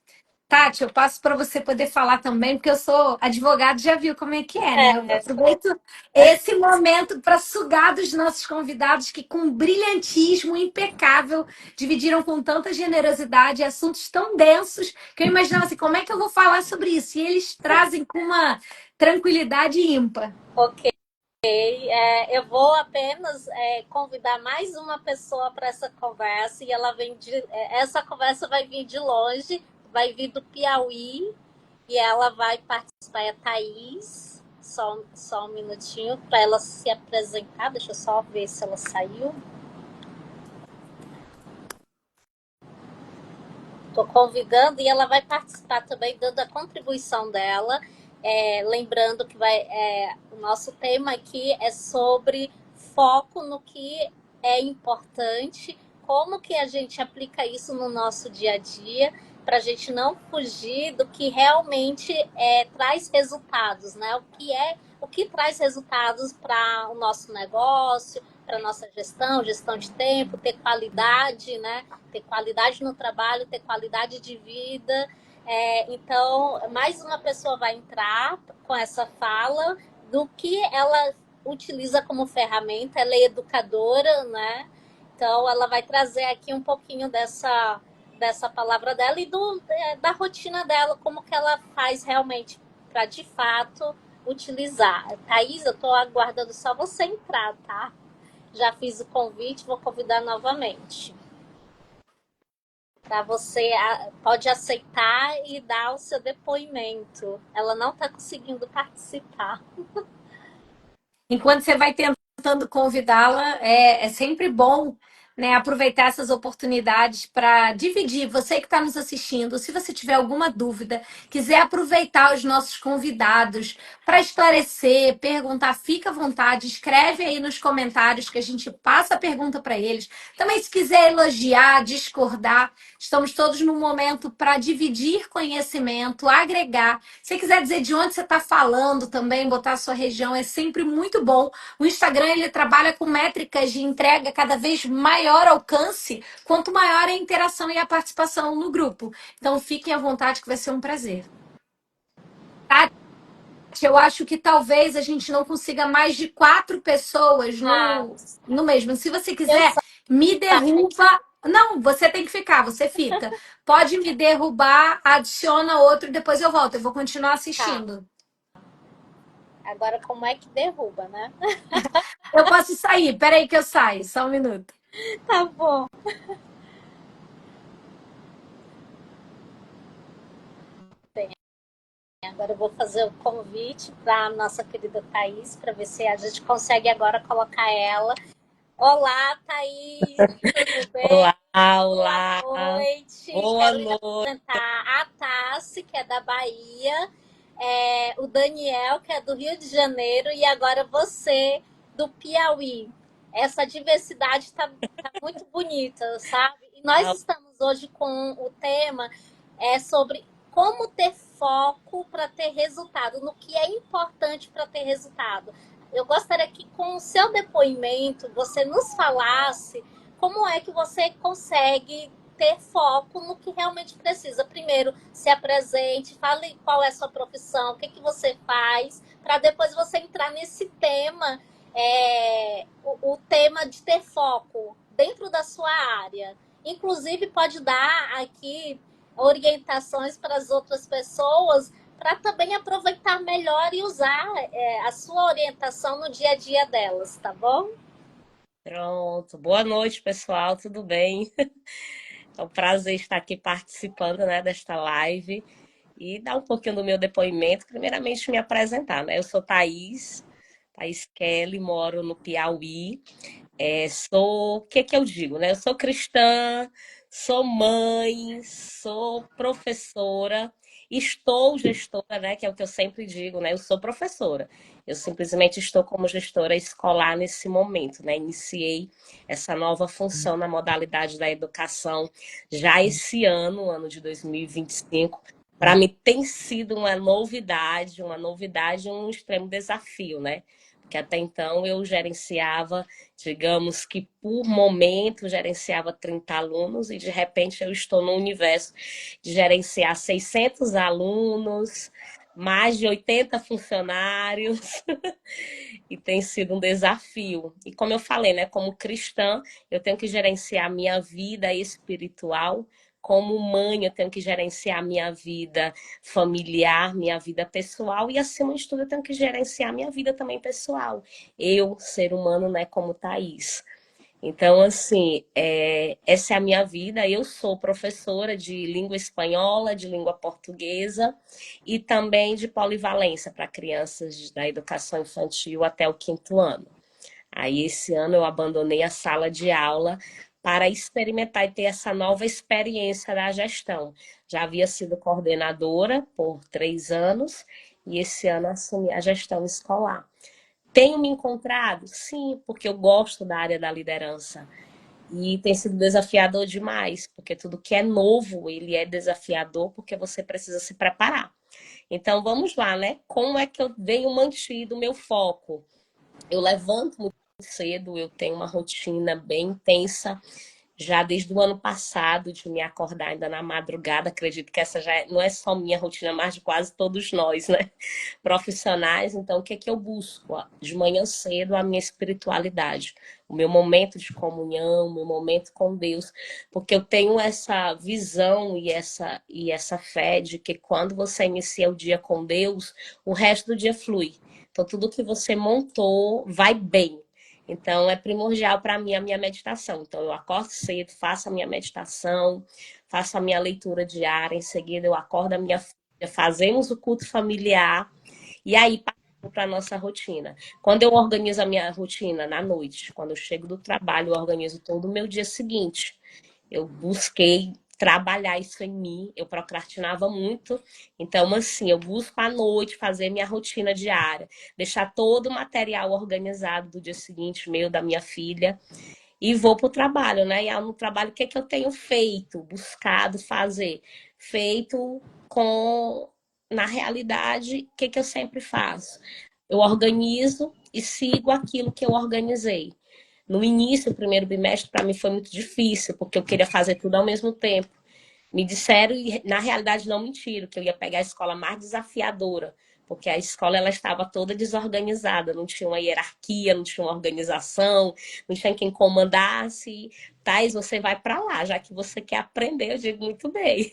Tati, eu passo para você poder falar também, porque eu sou advogada, já viu como é que é, né? Eu aproveito esse momento para sugar dos nossos convidados que, com brilhantismo impecável, dividiram com tanta generosidade assuntos tão densos que eu imaginava assim, como é que eu vou falar sobre isso? E eles trazem com uma tranquilidade ímpar. Ok. Eu vou apenas convidar mais uma pessoa para essa conversa e essa conversa vai vir de longe, vai vir do Piauí e ela vai participar, é a Thaís. Só um minutinho para ela se apresentar. Deixa eu só ver se ela saiu. Estou convidando e ela vai participar também, dando a contribuição dela. Lembrando que o nosso tema aqui é sobre foco no que é importante, como que a gente aplica isso no nosso dia a dia, para a gente não fugir do que realmente traz resultados, né? O que traz resultados para o nosso negócio, para a nossa gestão de tempo, ter qualidade, né? Ter qualidade no trabalho, ter qualidade de vida. Então, mais uma pessoa vai entrar com essa fala do que ela utiliza como ferramenta. Ela é educadora, né? Então, ela vai trazer aqui um pouquinho dessa palavra dela e da rotina dela, como que ela faz realmente para, de fato, utilizar. Thaís, eu estou aguardando só você entrar, tá? Já fiz o convite, vou convidar novamente. Para você, pode aceitar e dar o seu depoimento. Ela não está conseguindo participar. Enquanto você vai tentando convidá-la, é sempre bom né, aproveitar essas oportunidades para dividir. Você que está nos assistindo, se você tiver alguma dúvida, quiser aproveitar os nossos convidados para esclarecer, perguntar, fica à vontade, escreve aí nos comentários que a gente passa a pergunta para eles. Também, se quiser elogiar, discordar, estamos todos num momento para dividir conhecimento, agregar. Se quiser dizer de onde você está falando também, botar a sua região, é sempre muito bom. O Instagram, ele trabalha com métricas de entrega cada vez maior alcance, quanto maior a interação e a participação no grupo. Então, fiquem à vontade que vai ser um prazer. Tati, eu acho que talvez a gente não consiga mais de 4 pessoas Ah, no mesmo. Se você eu quiser, me derruba. Não, você tem que ficar, você fica. Pode me derrubar, adiciona outro e depois eu volto. Eu vou continuar assistindo. agora como é que derruba, né? Eu posso sair, peraí que eu saio, só um minuto. Tá bom. Agora eu vou fazer o convite para a nossa querida Thaís, para ver se a gente consegue agora colocar ela. Olá, Thaís, tudo bem? Olá. Boa noite. Boa Quero lhe noite. apresentar a Tassi, que é da Bahia, o Daniel, que é do Rio de Janeiro, e agora você, do Piauí. Essa diversidade está muito bonita, sabe? E nós estamos hoje com o tema sobre como ter foco para ter resultado, no que é importante para ter resultado. Eu gostaria que, com o seu depoimento, você nos falasse como é que você consegue ter foco no que realmente precisa. Primeiro, se apresente, fale qual é a sua profissão, o que, que você faz, para depois você entrar nesse tema, o tema de ter foco dentro da sua área. Inclusive, pode dar aqui orientações para as outras pessoas para também aproveitar melhor e usar a sua orientação no dia a dia delas, tá bom? Pronto. Boa noite, pessoal. Tudo bem? É um prazer estar aqui participando, né, desta live e dar um pouquinho do meu depoimento. Primeiramente, me apresentar, né? Eu sou Thaís Kelly, moro no Piauí. O que eu digo, né? Eu sou cristã, sou mãe, sou professora, estou gestora, né? Que é o que eu sempre digo, né? Eu sou professora. Eu simplesmente estou como gestora escolar nesse momento, né? Iniciei essa nova função na modalidade da educação já esse ano de 2025. Para mim tem sido uma novidade, um extremo desafio, né? Porque até então eu gerenciava, digamos que por momento, gerenciava 30 alunos e de repente eu estou no universo de gerenciar 600 alunos, mais de 80 funcionários e tem sido um desafio. E como eu falei, né, como cristã, eu tenho que gerenciar minha vida espiritual. Como mãe, eu tenho que gerenciar minha vida familiar, minha vida pessoal e, acima de tudo, eu tenho que gerenciar minha vida também pessoal. Eu, ser humano, né, como Thaís. Então, assim, essa é a minha vida. Eu sou professora de língua espanhola, de língua portuguesa e também de polivalência para crianças da educação infantil até o 5º ano. Aí, esse ano, eu abandonei a sala de aula para experimentar e ter essa nova experiência da gestão. Já havia sido coordenadora por 3 anos e esse ano assumi a gestão escolar. Tenho me encontrado? Sim, porque eu gosto da área da liderança. E tem sido desafiador demais, porque tudo que é novo, ele é desafiador, porque você precisa se preparar. Então, vamos lá, né? Como é que eu venho mantido o meu foco? Eu levanto muito cedo, eu tenho uma rotina bem intensa, já desde o ano passado, de me acordar ainda na madrugada. Acredito que essa já não é só minha rotina, mas de quase todos nós, né? Profissionais. Então, o que é que eu busco? De manhã cedo, a minha espiritualidade, o meu momento de comunhão, o meu momento com Deus, porque eu tenho essa visão e essa fé de que quando você inicia o dia com Deus, o resto do dia flui. Então, tudo que você montou vai bem. Então, é primordial para mim a minha meditação. Então, eu acordo cedo, faço a minha meditação, faço a minha leitura diária. Em seguida, eu acordo a minha filha, fazemos o culto familiar. E aí, para a nossa rotina. Quando eu organizo a minha rotina na noite, quando eu chego do trabalho, eu organizo todo o meu dia seguinte. Eu busquei trabalhar isso em mim, eu procrastinava muito. Então, assim, eu busco à noite fazer minha rotina diária, deixar todo o material organizado do dia seguinte, meu, da minha filha, e vou para o trabalho, né? E no trabalho, o que é que eu tenho feito? Buscado fazer? Feito com, na realidade, o que é que eu sempre faço? Eu organizo e sigo aquilo que eu organizei. No início, o primeiro bimestre, para mim foi muito difícil, porque eu queria fazer tudo ao mesmo tempo. Me disseram, e na realidade não mentiram, que eu ia pegar a escola mais desafiadora, porque a escola ela estava toda desorganizada, não tinha uma hierarquia, não tinha uma organização, não tinha quem comandasse. Thais, você vai para lá, já que você quer aprender, eu digo muito bem.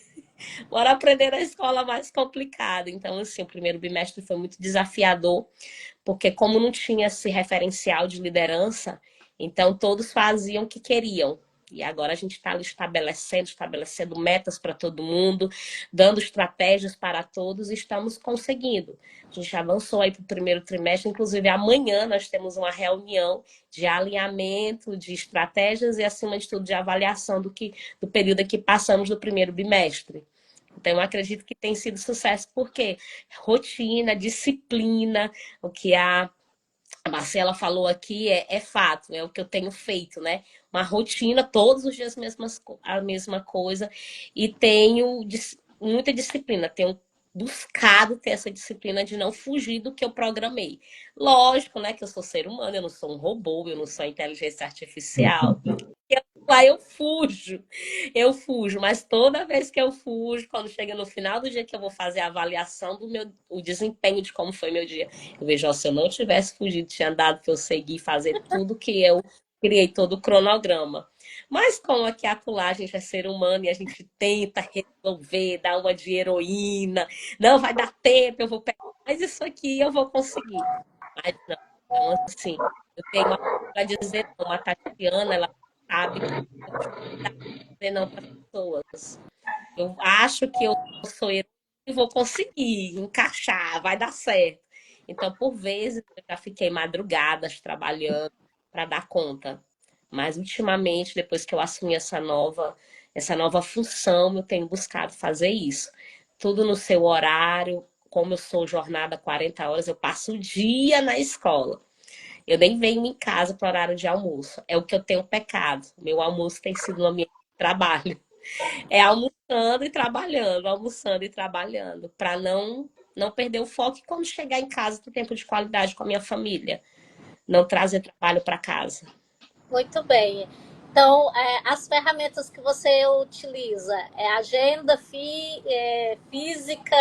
Bora aprender na escola mais complicada. Então, assim, o primeiro bimestre foi muito desafiador, porque como não tinha esse referencial de liderança, então todos faziam o que queriam. E agora a gente está estabelecendo metas para todo mundo, dando estratégias para todos e estamos conseguindo. A gente avançou aí para o primeiro trimestre, inclusive amanhã nós temos uma reunião de alinhamento, de estratégias e, acima de tudo, de avaliação do período que passamos do primeiro bimestre. Então, eu acredito que tem sido sucesso, porque rotina, disciplina, o que a Marcela falou aqui é fato, é o que eu tenho feito, né? Uma rotina, todos os dias a mesma coisa, e tenho muita disciplina, tenho buscado ter essa disciplina de não fugir do que eu programei. Lógico, né, que eu sou ser humano, eu não sou um robô, eu não sou inteligência artificial. Lá eu fujo, mas toda vez que eu fujo, quando chega no final do dia que eu vou fazer a avaliação o desempenho de como foi meu dia, eu vejo, ó, se eu não tivesse fugido, tinha dado que eu segui fazer tudo que eu criei, todo o cronograma. Mas como aqui acolá a gente é ser humano e a gente tenta resolver, dar uma de heroína, não vai dar tempo, eu vou pegar, mas isso aqui eu vou conseguir. Mas não, então assim, eu tenho uma para dizer, não, a Tatiana, ela sabe que eu tenho dificuldade de dizer não para as pessoas. Eu acho que eu sou herói e vou conseguir encaixar, vai dar certo. Então, por vezes, eu já fiquei madrugadas trabalhando para dar conta. Mas ultimamente, depois que eu assumi essa nova função, eu tenho buscado fazer isso. Tudo no seu horário, como eu sou jornada 40 horas, eu passo o dia na escola. Eu nem venho em casa para o horário de almoço. É o que eu tenho pecado. Meu almoço tem sido no ambiente de trabalho. É almoçando e trabalhando, para não perder o foco e quando chegar em casa ter tempo de qualidade com a minha família, não trazer trabalho para casa. Muito bem. Então, as ferramentas que você utiliza é agenda física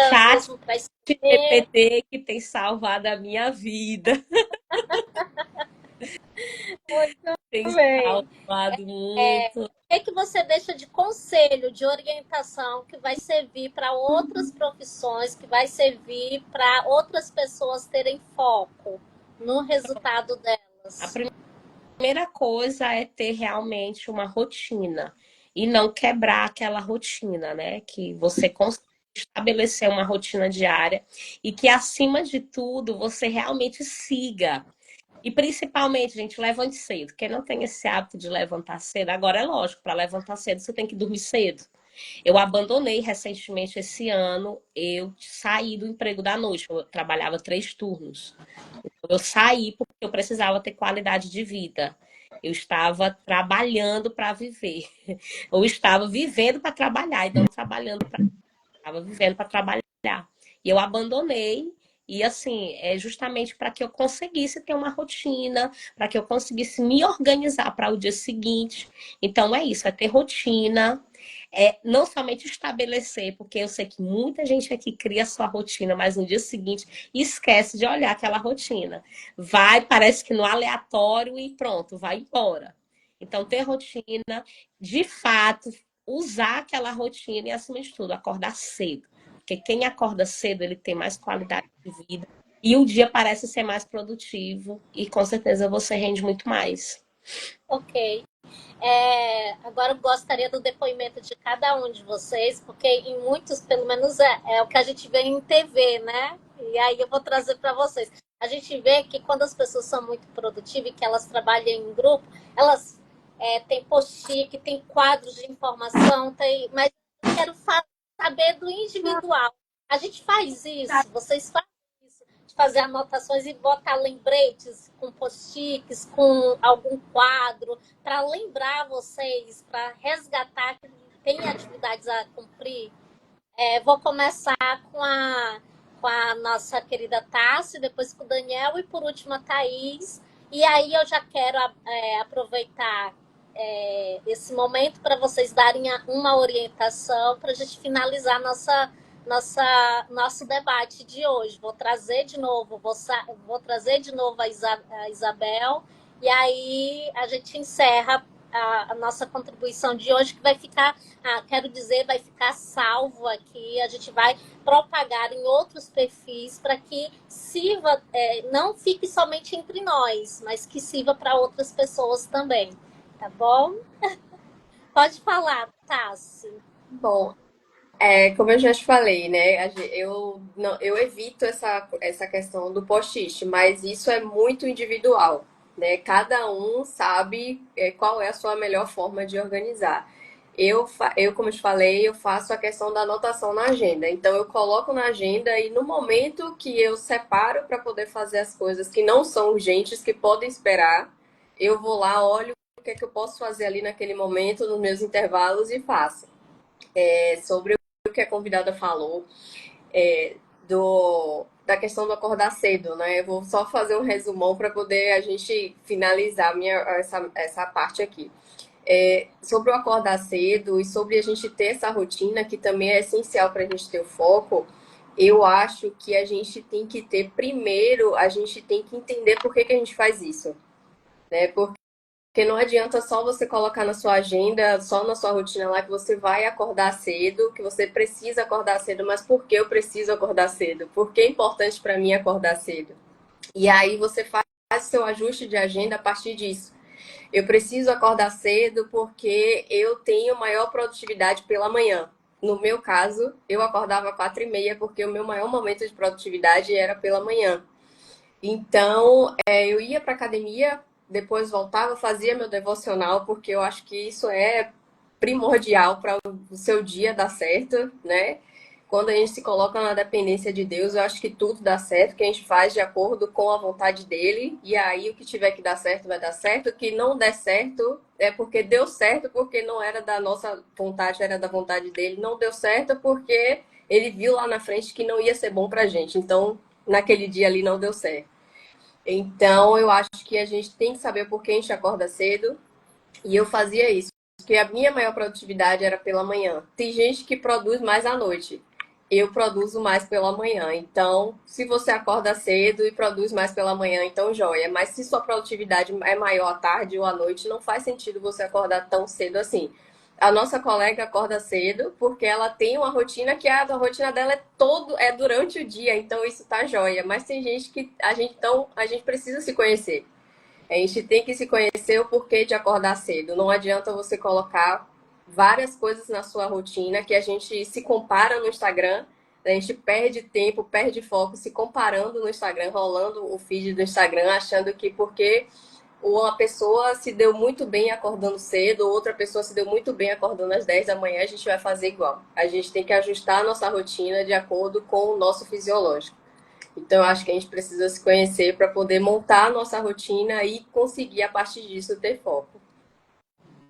Chat mesmo para escrever. GPT que tem salvado a minha vida, Muito tem bem. salvado muito. O que você deixa de conselho, de orientação que vai servir para outras profissões, que vai servir para outras pessoas terem foco no resultado A delas? primeira coisa é ter realmente uma rotina e não quebrar aquela rotina, né? Que você consiga estabelecer uma rotina diária e que, acima de tudo, você realmente siga. E principalmente, gente, levante cedo. Quem não tem esse hábito de levantar cedo, agora é lógico, para levantar cedo você tem que dormir cedo. Eu abandonei recentemente esse ano, eu saí do emprego da noite, eu trabalhava 3 turnos. Eu saí porque eu precisava ter qualidade de vida. Eu estava trabalhando para viver. Eu estava vivendo para trabalhar e não trabalhando para. Estava vivendo para trabalhar. E eu abandonei. E assim, é justamente para que eu conseguisse ter uma rotina, para que eu conseguisse me organizar para o dia seguinte. Então é isso, é ter rotina, é não somente estabelecer, porque eu sei que muita gente aqui cria sua rotina, mas no dia seguinte esquece de olhar aquela rotina. Vai, parece que no aleatório e pronto, vai embora. Então, ter rotina, de fato, usar aquela rotina e, acima de tudo, acordar cedo. Porque quem acorda cedo, ele tem mais qualidade de vida e o dia parece ser mais produtivo e, com certeza, você rende muito mais. Ok. Agora eu gostaria do depoimento de cada um de vocês, porque em muitos, pelo menos, é o que a gente vê em TV, né? E aí eu vou trazer para vocês. A gente vê que quando as pessoas são muito produtivas e que elas trabalham em grupo, elas têm post-it, têm quadros de informação, mas eu quero saber do individual. A gente faz isso, vocês fazem isso, de fazer anotações e botar lembretes com post-its, com algum quadro, para lembrar vocês, para resgatar que tem atividades a cumprir. Vou começar com a nossa querida Tassi, depois com o Daniel e por último a Thaís. E aí eu já quero aproveitar esse momento para vocês darem uma orientação para a gente finalizar nosso debate de hoje. Vou trazer de novo, vou trazer de novo a Isabel, e aí a gente encerra a nossa contribuição de hoje, que vai ficar, quero dizer, vai ficar salvo aqui. A gente vai propagar em outros perfis para que sirva, não fique somente entre nós, mas que sirva para outras pessoas também. Tá bom? Pode falar, Tassi. Bom, como eu já te falei, né? Eu evito essa questão do post-it, mas isso é muito individual, né? Cada um sabe qual é a sua melhor forma de organizar. Como eu te falei, eu faço a questão da anotação na agenda. Então, eu coloco na agenda e no momento que eu separo para poder fazer as coisas que não são urgentes, que podem esperar, eu vou lá, olho o que é que eu posso fazer ali naquele momento, nos meus intervalos e faço. Sobre o que a convidada falou, da questão do acordar cedo, né? Eu vou só fazer um resumão para poder a gente finalizar essa parte aqui. Sobre o acordar cedo e sobre a gente ter essa rotina, que também é essencial para a gente ter o foco, eu acho que a gente tem que ter, primeiro, a gente tem que entender por que a gente faz isso, né? Porque não adianta só você colocar na sua agenda, só na sua rotina lá, que você vai acordar cedo, que você precisa acordar cedo, mas por que eu preciso acordar cedo? Por que é importante para mim acordar cedo? E aí você faz seu ajuste de agenda a partir disso. Eu preciso acordar cedo porque eu tenho maior produtividade pela manhã. No meu caso, eu acordava às 4h30 porque o meu maior momento de produtividade era pela manhã. Então, eu ia para academia, depois voltava, fazia meu devocional, porque eu acho que isso é primordial para o seu dia dar certo, né? Quando a gente se coloca na dependência de Deus, eu acho que tudo dá certo, que a gente faz de acordo com a vontade dele, e aí o que tiver que dar certo vai dar certo, o que não der certo é porque deu certo, porque não era da nossa vontade, era da vontade dele, não deu certo porque ele viu lá na frente que não ia ser bom pra gente, então naquele dia ali não deu certo. Então eu acho que a gente tem que saber por que a gente acorda cedo, e eu fazia isso, porque a minha maior produtividade era pela manhã. Tem gente que produz mais à noite. Eu produzo mais pela manhã. Então, se você acorda cedo e produz mais pela manhã, então joia. Mas se sua produtividade é maior à tarde ou à noite, não faz sentido você acordar tão cedo assim. A nossa colega acorda cedo porque ela tem uma rotina que a rotina dela é durante o dia, então isso tá joia. Mas tem gente que a gente precisa se conhecer. A gente tem que se conhecer o porquê de acordar cedo. Não adianta você colocar várias coisas na sua rotina que a gente se compara no Instagram, a gente perde tempo, perde foco se comparando no Instagram, rolando o feed do Instagram, achando que porque uma pessoa se deu muito bem acordando cedo, outra pessoa se deu muito bem acordando às 10 da manhã, a gente vai fazer igual. A gente tem que ajustar a nossa rotina de acordo com o nosso fisiológico. Então, eu acho que a gente precisa se conhecer para poder montar a nossa rotina e conseguir, a partir disso, ter foco.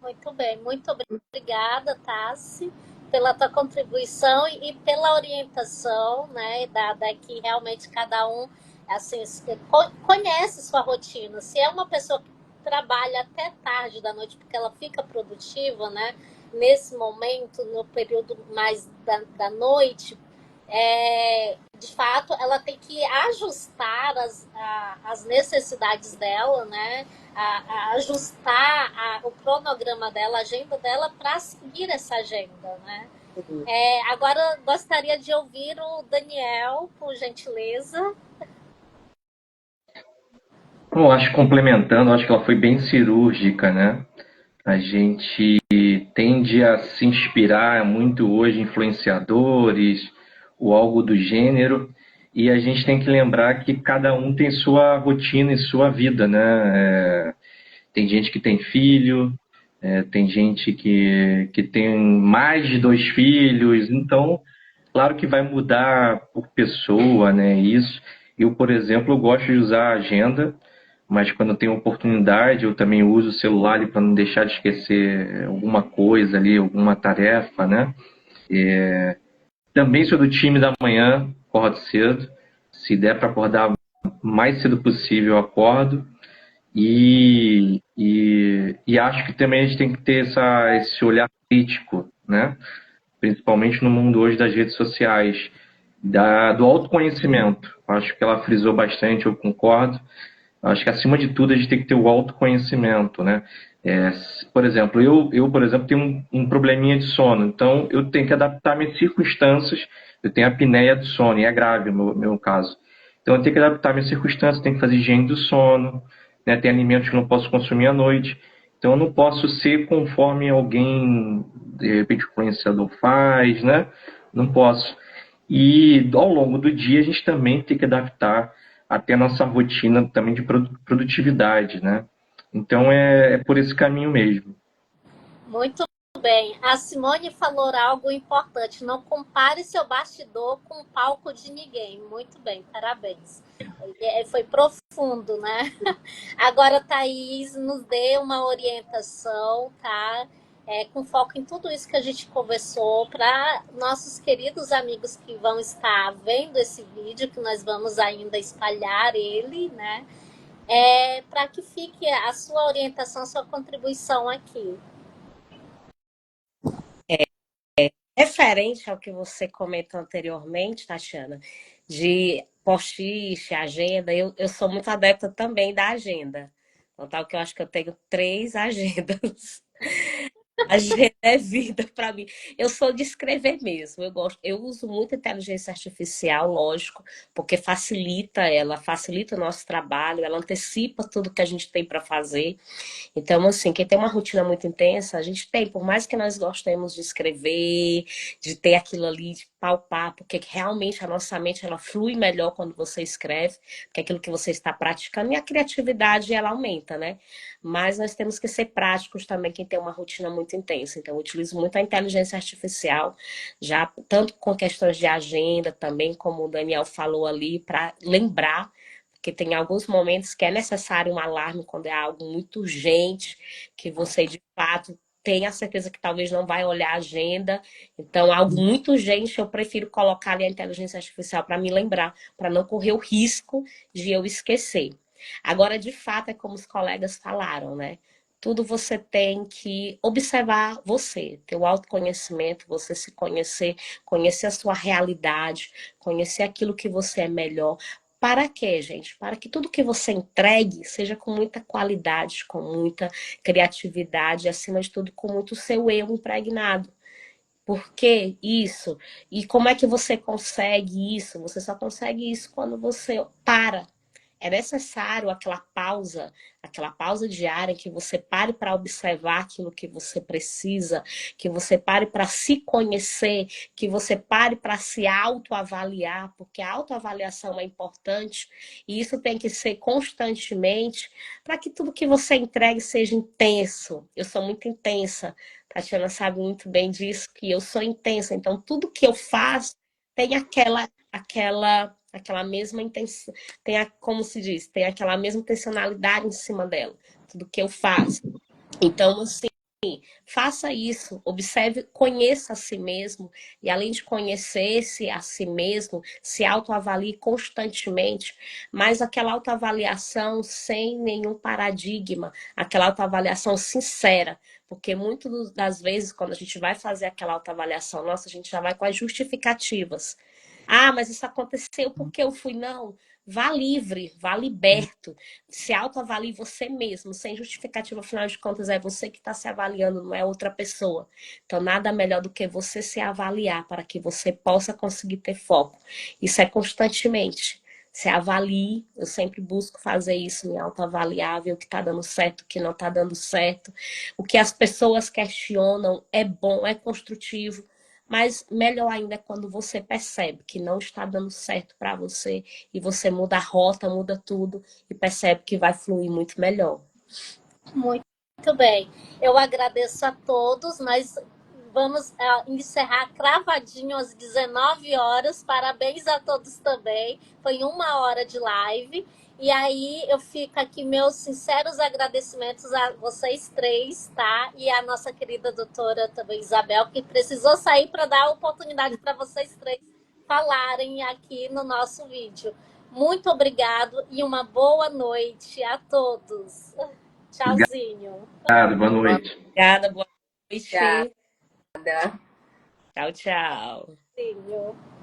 Muito bem, muito obrigada, Tassi, pela tua contribuição e pela orientação, né, dada que realmente cada um assim, conhece sua rotina. Se é uma pessoa que trabalha até tarde da noite porque ela fica produtiva, né, nesse momento, no período mais da noite, de fato, ela tem que ajustar as necessidades dela, né? Ajustar o cronograma dela, a agenda dela, para seguir essa agenda, né? Agora, gostaria de ouvir o Daniel, por gentileza. Bom, acho que complementando, acho que ela foi bem cirúrgica, né? A gente tende a se inspirar muito hoje em influenciadores ou algo do gênero, e a gente tem que lembrar que cada um tem sua rotina e sua vida, né? Tem gente que tem filho, tem gente que tem mais de 2 filhos, então, claro que vai mudar por pessoa, né? Isso. Eu, por exemplo, eu gosto de usar a agenda, mas quando eu tenho oportunidade, eu também uso o celular para não deixar de esquecer alguma coisa ali, alguma tarefa, né? Também sou do time da manhã, acordo cedo. Se der para acordar o mais cedo possível, eu acordo. E acho que também a gente tem que ter esse olhar crítico, né? Principalmente no mundo hoje das redes sociais, do autoconhecimento. Acho que ela frisou bastante, eu concordo. Acho que, acima de tudo, a gente tem que ter o autoconhecimento, né? Por exemplo, por exemplo, tenho um probleminha de sono, então eu tenho que adaptar minhas circunstâncias. Eu tenho apneia do sono, e é grave o meu caso. Então eu tenho que adaptar minhas circunstâncias, tenho que fazer higiene do sono, né? Tem alimentos que eu não posso consumir à noite. Então eu não posso ser conforme alguém, de repente, influenciador faz, né? Não posso. E ao longo do dia a gente também tem que adaptar até a nossa rotina também de produtividade, né? Então é por esse caminho mesmo. Muito bem. A Simone falou algo importante. Não compare seu bastidor com o palco de ninguém. Muito bem, parabéns. Foi profundo, né? Agora, Thaís, nos dê uma orientação, tá? Com foco em tudo isso que a gente conversou, para nossos queridos amigos que vão estar vendo esse vídeo, que nós vamos ainda espalhar ele, né? Para que fique a sua orientação, a sua contribuição aqui. Referente ao que você comentou anteriormente, Tatiana, de post-it, agenda, eu sou muito adepta também da agenda. Então, tal que eu acho que eu tenho 3 agendas. Agenda é vida para mim. Eu sou de escrever mesmo. Eu uso muito inteligência artificial, lógico, porque facilita o nosso trabalho, ela antecipa tudo que a gente tem para fazer. Então, assim, quem tem uma rotina muito intensa, a gente tem, por mais que nós gostemos de escrever, de ter aquilo ali, de palpar, porque realmente a nossa mente, ela flui melhor quando você escreve, porque é aquilo que você está praticando, e a criatividade, ela aumenta, né? Mas nós temos que ser práticos também, quem tem uma rotina muito intensa. Então, eu utilizo muito a inteligência artificial, já tanto com questões de agenda também, como o Daniel falou ali, para lembrar, porque tem alguns momentos que é necessário um alarme quando é algo muito urgente, que você de fato tem a certeza que talvez não vai olhar a agenda. Então, algo muito urgente, eu prefiro colocar ali a inteligência artificial para me lembrar, para não correr o risco de eu esquecer. Agora, de fato, é como os colegas falaram, né? Tudo você tem que observar você, ter o autoconhecimento, você se conhecer, conhecer a sua realidade, conhecer aquilo que você é melhor. Para quê, gente? Para que tudo que você entregue seja com muita qualidade, com muita criatividade, e, acima de tudo, com muito seu eu impregnado. Por que isso? E como é que você consegue isso? Você só consegue isso quando você para. É necessário aquela pausa diária em que você pare para observar aquilo que você precisa, que você pare para se conhecer, que você pare para se autoavaliar, porque a autoavaliação é importante e isso tem que ser constantemente para que tudo que você entregue seja intenso. Eu sou muito intensa, Tatiana sabe muito bem disso, que eu sou intensa, então tudo que eu faço tem aquela mesma intenção, como se diz, tem aquela mesma intencionalidade em cima dela, tudo que eu faço. Então, assim, faça isso, observe, conheça a si mesmo, e além de conhecer-se a si mesmo, se autoavalie constantemente, mas aquela autoavaliação sem nenhum paradigma, aquela autoavaliação sincera, porque muitas das vezes, quando a gente vai fazer aquela autoavaliação nossa, a gente já vai com as justificativas. Ah, mas isso aconteceu porque eu fui. Não. Vá livre, vá liberto. Se autoavalie você mesmo, sem justificativa, afinal de contas, é você que está se avaliando, não é outra pessoa. Então, nada melhor do que você se avaliar para que você possa conseguir ter foco. Isso é constantemente. Se avalie, eu sempre busco fazer isso, me autoavaliar, ver o que está dando certo, o que não está dando certo. O que as pessoas questionam é bom, é construtivo. Mas melhor ainda é quando você percebe que não está dando certo para você e você muda a rota, muda tudo e percebe que vai fluir muito melhor. Muito bem. Eu agradeço a todos. Nós vamos encerrar cravadinho às 19 horas. Parabéns a todos também. Foi 1 hora de live. E aí eu fico aqui meus sinceros agradecimentos a vocês três, tá? E a nossa querida doutora também, Isabel, que precisou sair para dar a oportunidade para vocês três falarem aqui no nosso vídeo. Muito obrigado e uma boa noite a todos. Tchauzinho. Obrigado, boa noite. Obrigada, boa noite. Obrigada. Tchau, tchau. Tchauzinho.